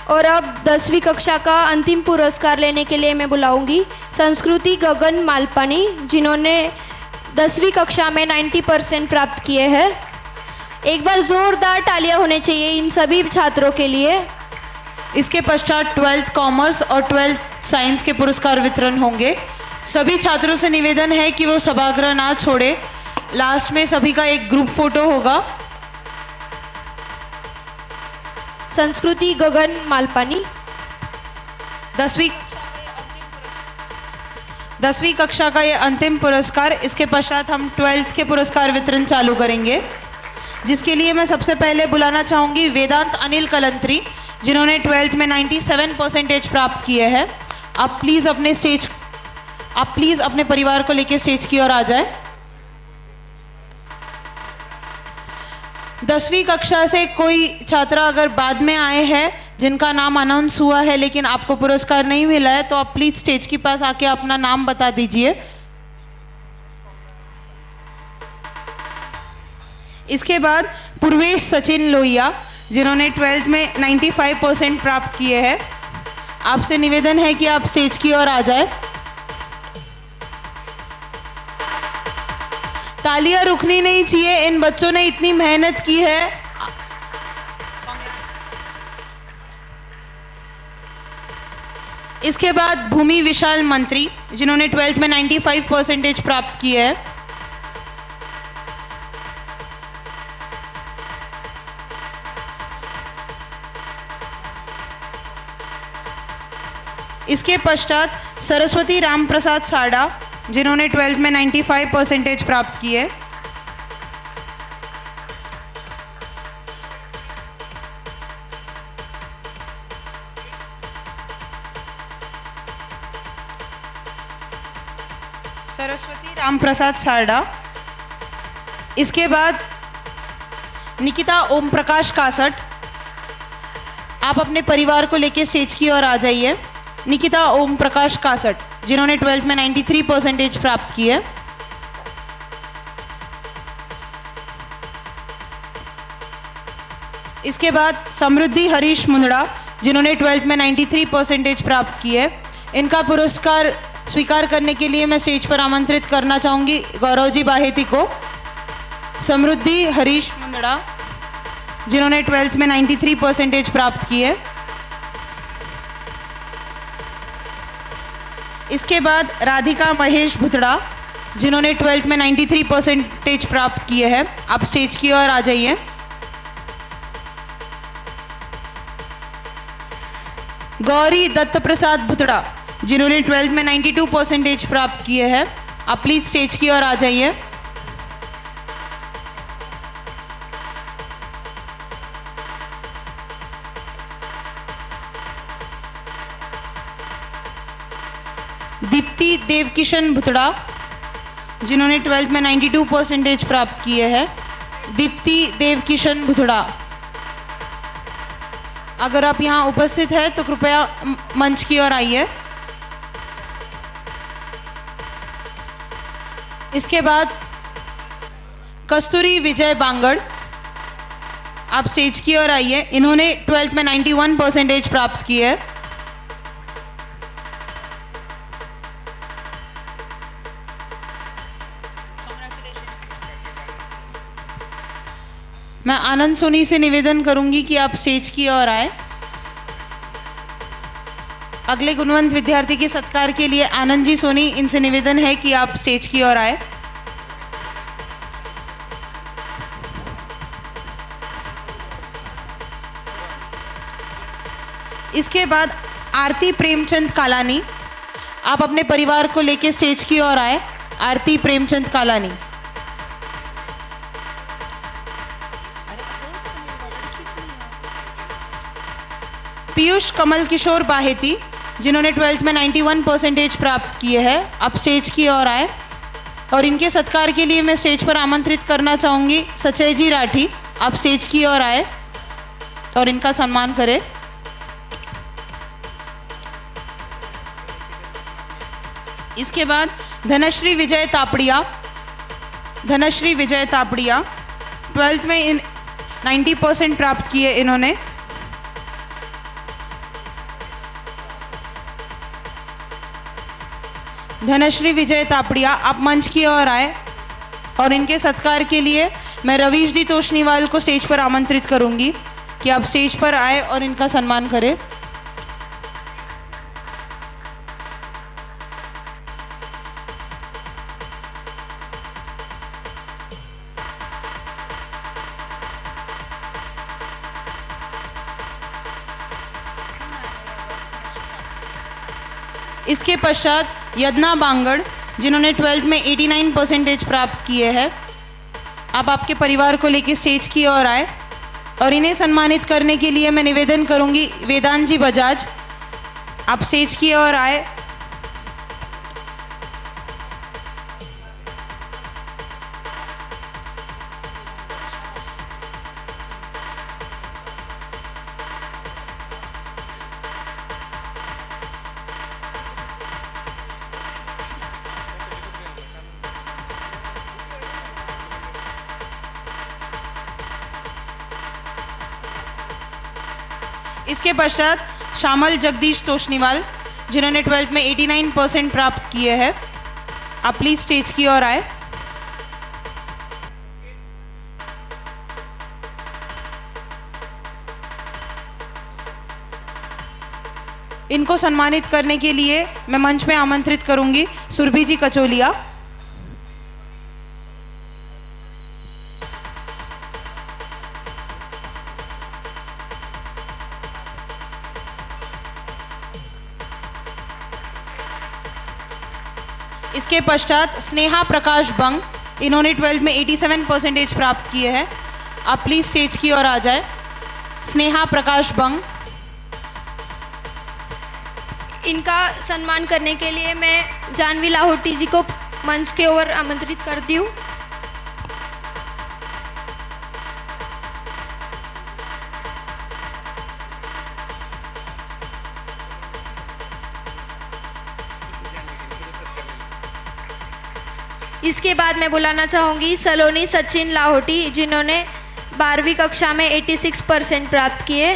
S2: और अब 10वीं कक्षा का अंतिम पुरस्कार लेने के लिए मैं बुलाऊंगी संस्कृति गगन मालपानी, जिन्होंने 10वीं कक्षा में 90% प्राप्त किए हैं। एक बार जोरदार तालियां होने चाहिए इन सभी छात्रों के लिए।
S1: इसके पश्चात 12th कॉमर्स और 12th साइंस के पुरस्कार वितरण होंगे। सभी छात्रों से निवेदन है कि वो सभागृह ना छोड़े। लास्ट में सभी का एक ग्रुप फोटो होगा।
S2: संस्कृति गगन मालपानी।
S1: 10वीं कक्षा का ये अंतिम पुरस्कार। इसके पश्चात हम 12th के पुरस्कार वितरण चालू करेंगे, जिसके लिए मैं सबसे पहले बुलाना चाहूँगी वेदांत अनिल कलंत्री, जिन्होंने 12th में 97% प्राप्त किए हैं। आप प्लीज़ अपने परिवार को लेकर स्टेज की ओर आ जाए। 10वीं कक्षा से कोई छात्रा अगर बाद में आए हैं जिनका नाम अनाउंस हुआ है लेकिन आपको पुरस्कार नहीं मिला है, तो आप प्लीज स्टेज के पास आके अपना नाम बता दीजिए। इसके बाद पूर्वेश सचिन लोहिया, जिन्होंने 12th में 95% प्राप्त किए हैं। आपसे निवेदन है कि आप स्टेज की ओर आ जाए। तालियां रुकनी नहीं चाहिए, इन बच्चों ने इतनी मेहनत की है। इसके बाद भूमि विशाल मंत्री, जिन्होंने 12th में 95% प्राप्त किए हैं। इसके पश्चात सरस्वती राम प्रसाद साड़ा, जिन्होंने 12th में 95% प्राप्त किए। सरस्वती राम प्रसाद साड़ा। इसके बाद निकिता ओम प्रकाश कासट, आप अपने परिवार को लेकर स्टेज की ओर आ जाइए। निकिता ओम प्रकाश कासट, जिन्होंने 12th में 93% प्राप्त किए। इसके बाद समृद्धि हरीश मुंदड़ा, जिन्होंने 12th में 93% प्राप्त किए। इनका पुरस्कार स्वीकार करने के लिए मैं स्टेज पर आमंत्रित करना चाहूँगी गौरव जी बाहेती को। समृद्धि हरीश मुंदड़ा, जिन्होंने 12th में 93% प्राप्त किए। इसके बाद राधिका महेश भुतड़ा, जिन्होंने 12th में 93% प्राप्त किए हैं। आप स्टेज की ओर आ जाइए। गौरी दत्त प्रसाद भुतड़ा, जिन्होंने 12th में 92% प्राप्त किए हैं। आप प्लीज स्टेज की ओर आ जाइए। दीप्ति देवकिशन भुतड़ा, जिन्होंने 12th में 92% प्राप्त किए हैं। दीप्ति देवकिशन भुतड़ा, अगर आप यहाँ उपस्थित हैं तो कृपया मंच की ओर आइए। इसके बाद कस्तूरी विजय बांगड़, आप स्टेज की ओर आइए। इन्होंने 12th में 91% प्राप्त किए हैं। मैं आनंद सोनी से निवेदन करूंगी कि आप स्टेज की ओर आए। अगले गुणवंत विद्यार्थी के सत्कार के लिए आनंद जी सोनी, इनसे निवेदन है कि आप स्टेज की ओर आए। इसके बाद आरती प्रेमचंद कालानी, आप अपने परिवार को लेकर स्टेज की ओर आए। आरती प्रेमचंद कालानी। पीयूष कमल किशोर बाहेती, जिन्होंने 12th में 91% प्राप्त किए हैं। आप स्टेज की ओर आए और इनके सत्कार के लिए मैं स्टेज पर आमंत्रित करना चाहूँगी सचय जी राठी। आप स्टेज की ओर आए और इनका सम्मान करें। इसके बाद धनश्री विजय तापड़िया। धनश्री विजय तापड़िया 12th में 90% प्राप्त किए इन्होंने। धनश्री विजय तापड़िया, आप मंच की ओर आए और इनके सत्कार के लिए मैं रवीश दी तोशनीवाल को स्टेज पर आमंत्रित करूंगी कि आप स्टेज पर आए और इनका सम्मान करें। इसके पश्चात यदना बांगड़, जिन्होंने 12th में 89% प्राप्त किए हैं। आप आपके परिवार को लेकर स्टेज की ओर आए और इन्हें सम्मानित करने के लिए मैं निवेदन करूंगी वेदांत जी बजाज, आप स्टेज की ओर आए। इसके पश्चात श्यामल जगदीश तोशनीवाल, जिन्होंने 12th में 89% प्राप्त किए हैं। आप प्लीज़ स्टेज की ओर आए। इनको सम्मानित करने के लिए मैं मंच में आमंत्रित करूंगी सुरभि जी कचोलिया। इसके पश्चात स्नेहा प्रकाश बंग, इन्होंने 12th में 87% प्राप्त किए हैं। आप प्लीज़ स्टेज की ओर आ जाए। स्नेहा प्रकाश बंग।
S2: इनका सम्मान करने के लिए मैं जानवी लाहौटी जी को मंच के ओर आमंत्रित करती हूँ। इसके बाद मैं बुलाना चाहूँगी सलोनी सचिन लाहौटी, जिन्होंने 12वीं कक्षा में 86% प्राप्त किए।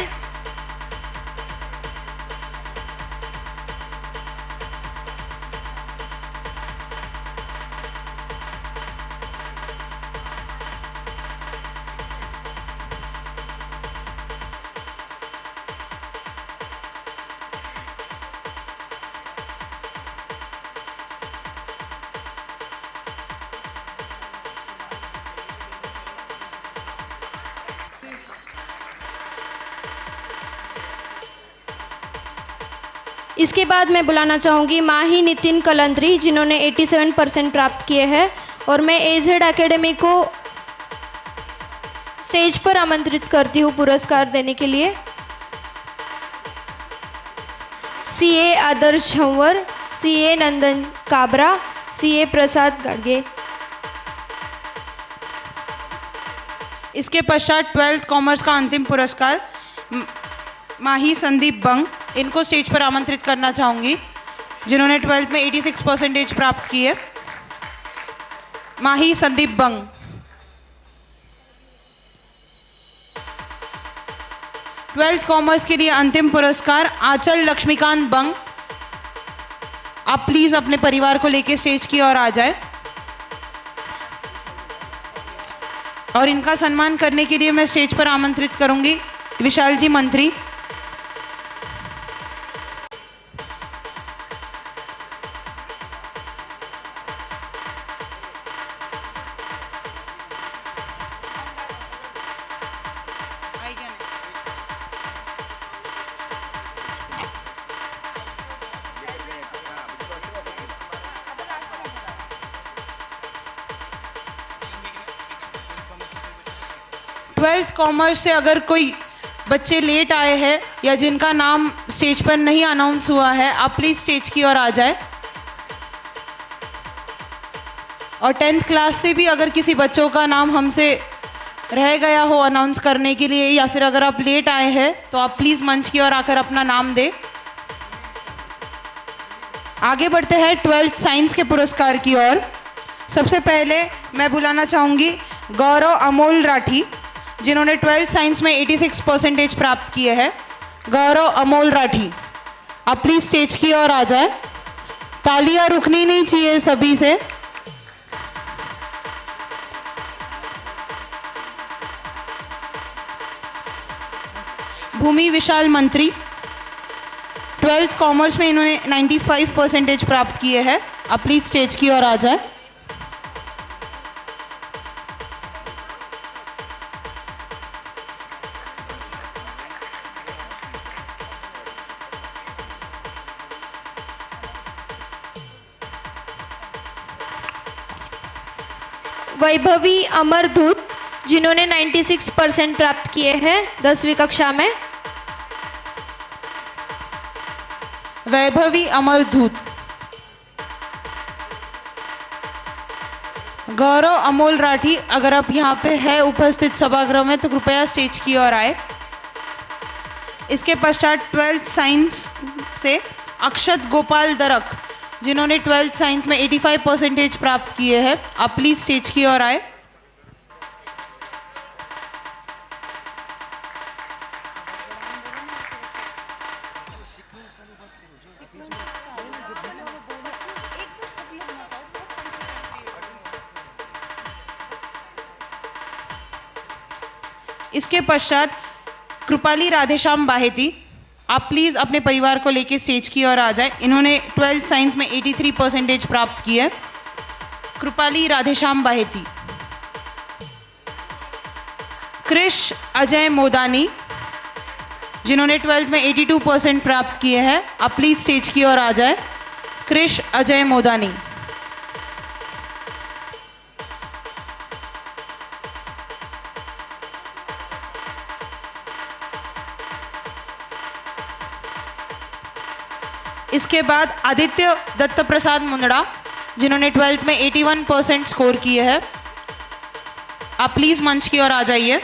S2: इसके बाद मैं बुलाना चाहूँगी माही नितिन कलंत्री, जिन्होंने 87% प्राप्त किए हैं, और मैं एजेड एकेडमी को स्टेज पर आमंत्रित करती हूँ पुरस्कार देने के लिए। सीए आदर्श झंवर, सीए नंदन काबरा, सीए प्रसाद गाडगे।
S1: इसके पश्चात 12th कॉमर्स का अंतिम पुरस्कार माही संदीप बंग, इनको स्टेज पर आमंत्रित करना चाहूँगी, जिन्होंने 12th में 86% प्राप्त किए। माही संदीप बंग। ट्वेल्थ कॉमर्स के लिए अंतिम पुरस्कार आंचल लक्ष्मीकांत बंग। आप प्लीज़ अपने परिवार को लेकर स्टेज की ओर आ जाए। और इनका सम्मान करने के लिए मैं स्टेज पर आमंत्रित करूंगी विशाल जी मंत्री। ट्वेल्थ कॉमर्स से अगर कोई बच्चे लेट आए हैं या जिनका नाम स्टेज पर नहीं अनाउंस हुआ है, आप प्लीज़ स्टेज की ओर आ जाए। और 10th क्लास से भी अगर किसी बच्चों का नाम हमसे रह गया हो अनाउंस करने के लिए, या फिर अगर आप लेट आए हैं, तो आप प्लीज़ मंच की ओर आकर अपना नाम दें। आगे बढ़ते हैं 12th साइंस के पुरस्कार की ओर। सबसे पहले मैं बुलाना चाहूँगी गौरव अमोल राठी, जिन्होंने 12th साइंस में 86% प्राप्त किए हैं। गौरव अमोल राठी, आप प्लीज़ स्टेज की ओर आ जाए। तालियां रुकनी नहीं चाहिए सभी से। भूमि विशाल मंत्री, 12th कॉमर्स में इन्होंने 95% प्राप्त किए हैं। आप प्लीज़ स्टेज की ओर आ जाए।
S2: वैभवी अमरधूत, जिन्होंने 96% प्राप्त किए हैं 10वीं कक्षा में।
S1: वैभवी अमरधूत। गौरव अमोल राठी, अगर आप यहाँ पे है उपस्थित सभागृह में तो कृपया स्टेज की ओर आए। इसके पश्चात 12th साइंस से अक्षत गोपाल दरक, जिन्होंने 12th साइंस में 85% प्राप्त किए हैं। आप प्लीज़ स्टेज की ओर आए। इसके पश्चात कृपाली राधेश्याम बाहेती, आप प्लीज़ अपने परिवार को लेके स्टेज की ओर आ जाए। इन्होंने 12th साइंस में 83% प्राप्त की है। कृपाली राधेश्याम बाहेती। कृष अजय मोदानी, जिन्होंने 12th में 82% प्राप्त किए हैं, आप प्लीज़ स्टेज की ओर आ जाए। कृष अजय मोदानी। इसके बाद आदित्य दत्त प्रसाद मुंदड़ा, जिन्होंने 12th में 81% स्कोर किए हैं, आप प्लीज़ मंच की ओर आ जाइए।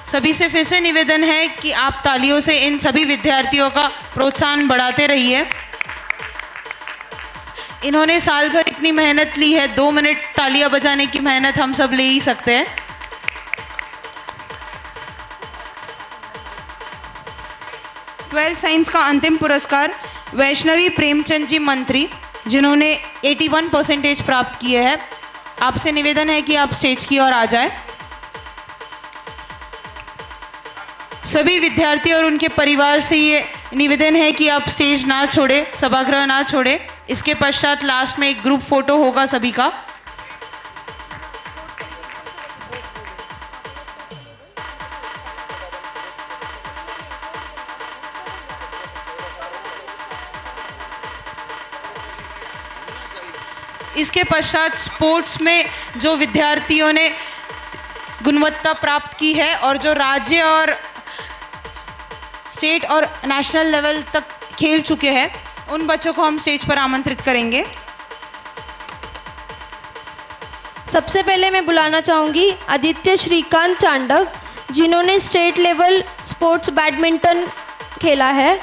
S1: सभी से फिर से निवेदन है कि आप तालियों से इन सभी विद्यार्थियों का प्रोत्साहन बढ़ाते रहिए। इन्होंने साल भर इतनी मेहनत ली है, 2 मिनट तालियां बजाने की मेहनत हम सब ले ही सकते हैं। ट्वेल्थ साइंस का अंतिम पुरस्कार वैष्णवी प्रेमचंद जी मंत्री, जिन्होंने 81% प्राप्त किए हैं। आपसे निवेदन है कि आप स्टेज की ओर आ जाएं। सभी विद्यार्थी और उनके परिवार से ये निवेदन है कि आप स्टेज ना छोड़े, सभागृह ना छोड़े। इसके पश्चात लास्ट में एक ग्रुप फोटो होगा सभी का। इसके पश्चात स्पोर्ट्स में जो विद्यार्थियों ने गुणवत्ता प्राप्त की है और जो राज्य और स्टेट और नेशनल लेवल तक खेल चुके हैं, उन बच्चों को हम स्टेज पर आमंत्रित करेंगे।
S2: सबसे पहले मैं बुलाना चाहूँगी आदित्य श्रीकांत चांडक, जिन्होंने स्टेट लेवल स्पोर्ट्स बैडमिंटन खेला है।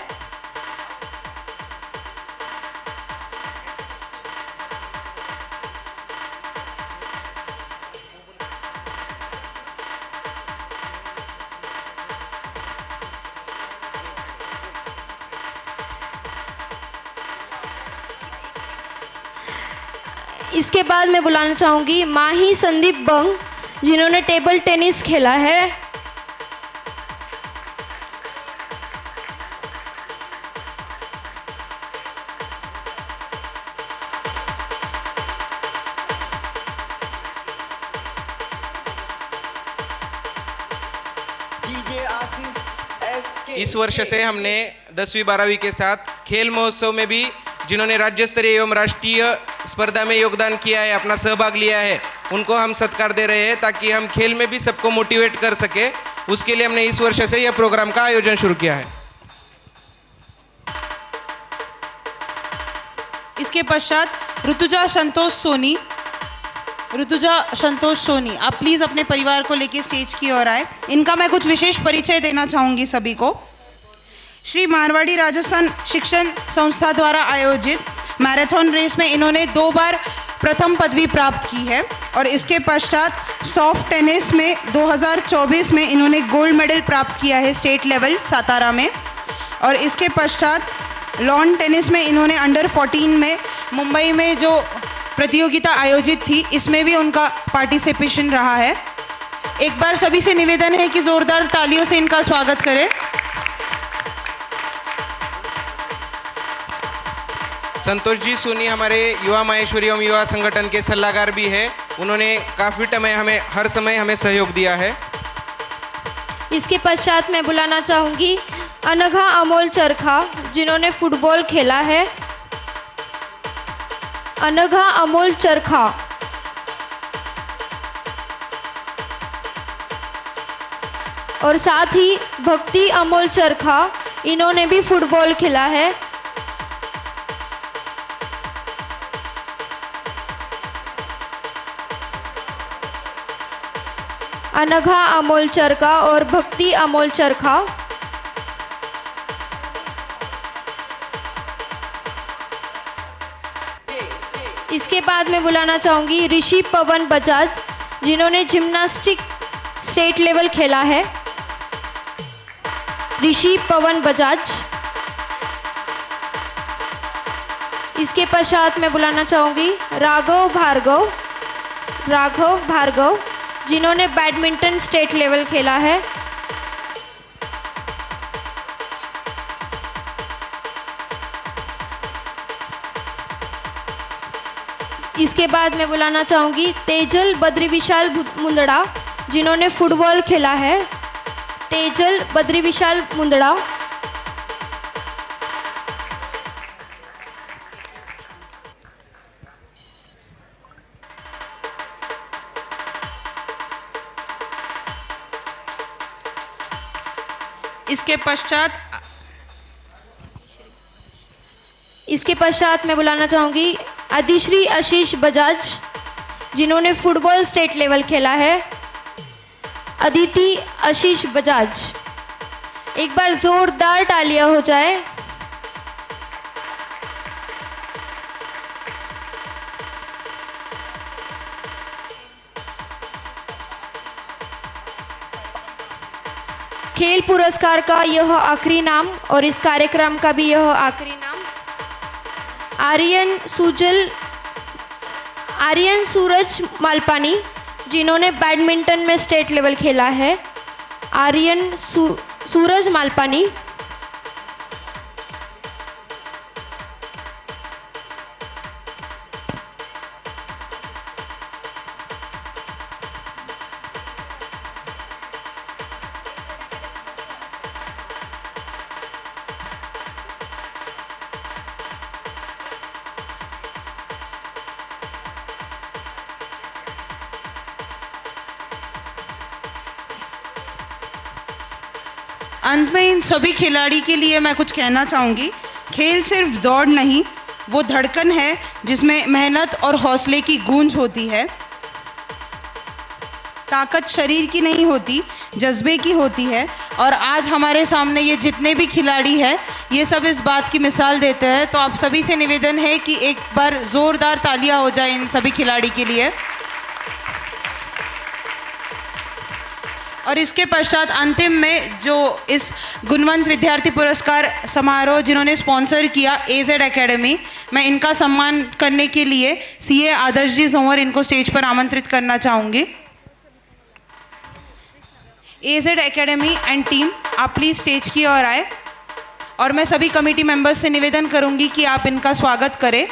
S2: इसके बाद मैं बुलाना चाहूँगी माही संदीप बंग, जिन्होंने टेबल टेनिस खेला है।
S5: इस वर्ष से हमने 10वीं 12वीं के साथ खेल महोत्सव में भी जिन्होंने राज्य स्तरीय एवं राष्ट्रीय स्पर्धा में योगदान किया है, अपना सहभाग लिया है, उनको हम सत्कार दे रहे हैं ताकि हम खेल में भी सबको मोटिवेट कर सके। उसके लिए हमने इस वर्ष से यह प्रोग्राम का आयोजन शुरू किया है।
S1: इसके पश्चात ऋतुजा संतोष सोनी। ऋतुजा संतोष सोनी, आप प्लीज़ अपने परिवार को लेकर स्टेज की ओर आए। इनका मैं कुछ विशेष परिचय देना चाहूँगी सभी को। श्री मारवाड़ी राजस्थान शिक्षण संस्था द्वारा आयोजित मैराथन रेस में इन्होंने 2 बार प्रथम पदवी प्राप्त की है और इसके पश्चात सॉफ्ट टेनिस में 2024 में इन्होंने गोल्ड मेडल प्राप्त किया है स्टेट लेवल सातारा में। और इसके पश्चात लॉन टेनिस में इन्होंने अंडर 14 में मुंबई में जो प्रतियोगिता आयोजित थी, इसमें भी उनका पार्टिसिपेशन रहा है। एक बार सभी से निवेदन है कि ज़ोरदार तालियों से इनका स्वागत करें।
S5: संतोष जी सोनी हमारे युवा माहेश्वरी एवं युवा संगठन के सलाहकार भी है। उन्होंने काफ़ी हर समय हमें सहयोग दिया है।
S2: इसके पश्चात मैं बुलाना चाहूँगी अनघा अमोल चरखा, जिन्होंने फुटबॉल खेला है। अनघा अमोल चरखा। और साथ ही भक्ति अमोल चरखा, इन्होंने भी फुटबॉल खेला है। अनघा अमोल चरखा और भक्ति अमोल चरखा। इसके बाद मैं बुलाना चाहूँगी ऋषि पवन बजाज, जिन्होंने जिम्नास्टिक स्टेट लेवल खेला है। ऋषि पवन बजाज। इसके पश्चात मैं बुलाना चाहूँगी राघव भार्गव, जिन्होंने बैडमिंटन स्टेट लेवल खेला है। इसके बाद मैं बुलाना चाहूँगी तेजल बद्री विशाल मुंदड़ा, जिन्होंने फुटबॉल खेला है। तेजल बद्री विशाल मुंदड़ा। इसके पश्चात मैं बुलाना चाहूँगी अधिश्री आशीष बजाज, जिन्होंने फुटबॉल स्टेट लेवल खेला है। अदिति आशीष बजाज। एक बार जोरदार तालियां हो जाए। खेल पुरस्कार का यह आखिरी नाम और इस कार्यक्रम का भी यह आखिरी नाम आर्यन सूरज मालपानी, जिन्होंने बैडमिंटन में स्टेट लेवल खेला है। आर्यन सूरज मालपानी।
S1: अंत में इन सभी खिलाड़ी के लिए मैं कुछ कहना चाहूँगी। खेल सिर्फ दौड़ नहीं, वो धड़कन है जिसमें मेहनत और हौसले की गूंज होती है। ताकत शरीर की नहीं होती, जज्बे की होती है। और आज हमारे सामने ये जितने भी खिलाड़ी हैं, ये सब इस बात की मिसाल देते हैं। तो आप सभी से निवेदन है कि एक बार ज़ोरदार तालियां हो जाए इन सभी खिलाड़ी के लिए। और इसके पश्चात अंतिम में जो इस गुणवंत विद्यार्थी पुरस्कार समारोह जिन्होंने स्पॉन्सर किया एजेड एकेडमी, मैं इनका सम्मान करने के लिए सीए आदर्श जी संवर इनको स्टेज पर आमंत्रित करना चाहूँगी। एजेड एकेडमी एंड टीम, आप प्लीज़ स्टेज की ओर आए और मैं सभी कमेटी मेंबर्स से निवेदन करूँगी कि आप इनका स्वागत करें।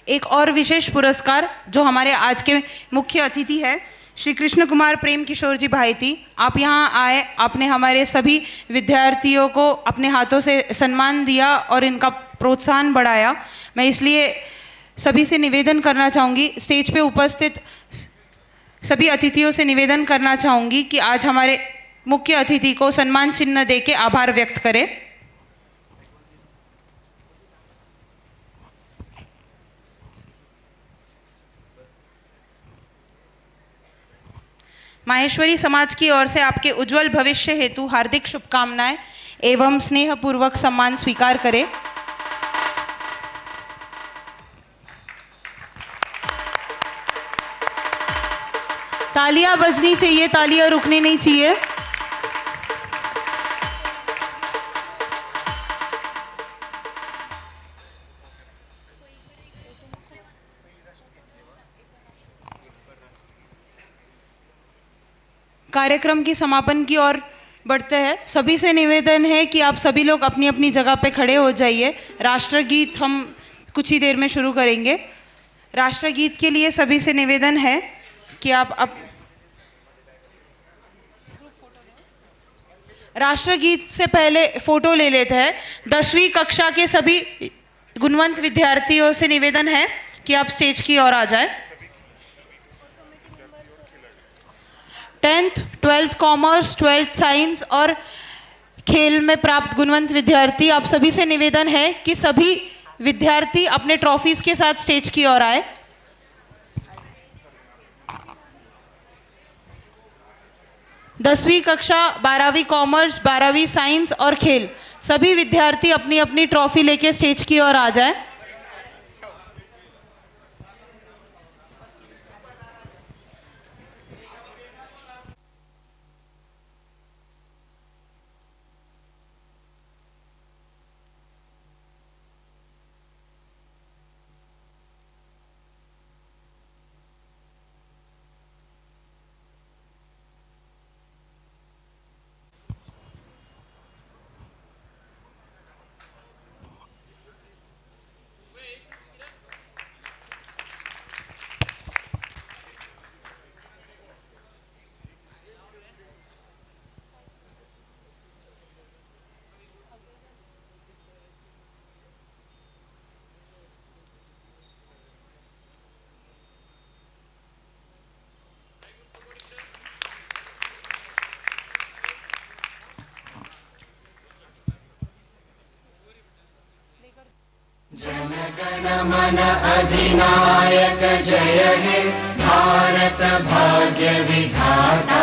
S1: एक और विशेष पुरस्कार जो हमारे आज के मुख्य अतिथि है श्री कृष्ण कुमार प्रेम किशोर जी भाईती। आप यहाँ आए, आपने हमारे सभी विद्यार्थियों को अपने हाथों से सम्मान दिया और इनका प्रोत्साहन बढ़ाया। मैं इसलिए सभी से निवेदन करना चाहूँगी, स्टेज पे उपस्थित सभी अतिथियों से निवेदन करना चाहूँगी कि आज हमारे मुख्य अतिथि को सम्मान चिन्ह दे के आभार व्यक्त करें। माहेश्वरी समाज की ओर से आपके उज्जवल भविष्य हेतु हार्दिक शुभकामनाएं एवं स्नेहपूर्वक सम्मान स्वीकार करें। तालियां बजनी चाहिए, तालियां रुकनी नहीं चाहिए। कार्यक्रम की समापन की ओर बढ़ते हैं। सभी से निवेदन है कि आप सभी लोग अपनी अपनी जगह पे खड़े हो जाइए। राष्ट्रगीत हम कुछ ही देर में शुरू करेंगे। राष्ट्रगीत के लिए सभी से निवेदन है कि आप राष्ट्रगीत से पहले फ़ोटो ले लेते हैं। 10वीं कक्षा के सभी गुणवंत विद्यार्थियों से निवेदन है कि आप स्टेज की ओर आ जाएं। 10th 12th commerce 12th science और खेल में प्राप्त गुणवंत विद्यार्थी, आप सभी से निवेदन है कि सभी विद्यार्थी अपने ट्रॉफीज के साथ स्टेज की ओर आए। 10वीं कक्षा 12वीं कॉमर्स 12वीं साइंस और खेल सभी विद्यार्थी अपनी अपनी ट्रॉफी लेके स्टेज की ओर आ जाए।
S6: जनगण मन अधिनायक जय हे भारत भाग्य विधाता।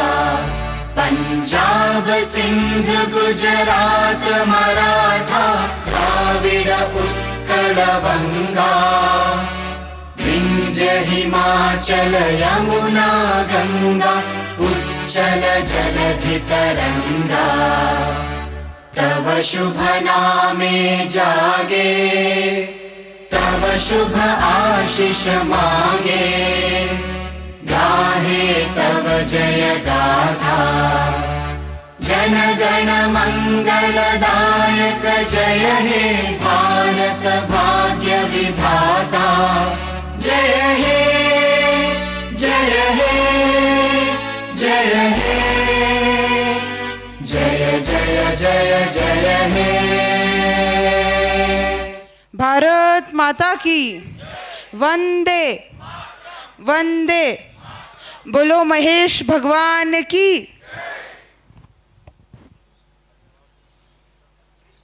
S6: पंजाब सिंध गुजरात मराठा द्राविड उत्कल बंगा। विंध्य हिमाचल यमुना गंगा उच्चल जलधि तरंगा। तव शुभ नामे जागे तव शुभ आशीष मांगे। गाहे तव जय गाथा जनगण मंगलदायक जय हे भारत भाग्य विधाता। जय हे जय हे जय हे जय जय जय जय हे।
S1: भारत माता की वंदे वंदे। बोलो महेश भगवान की।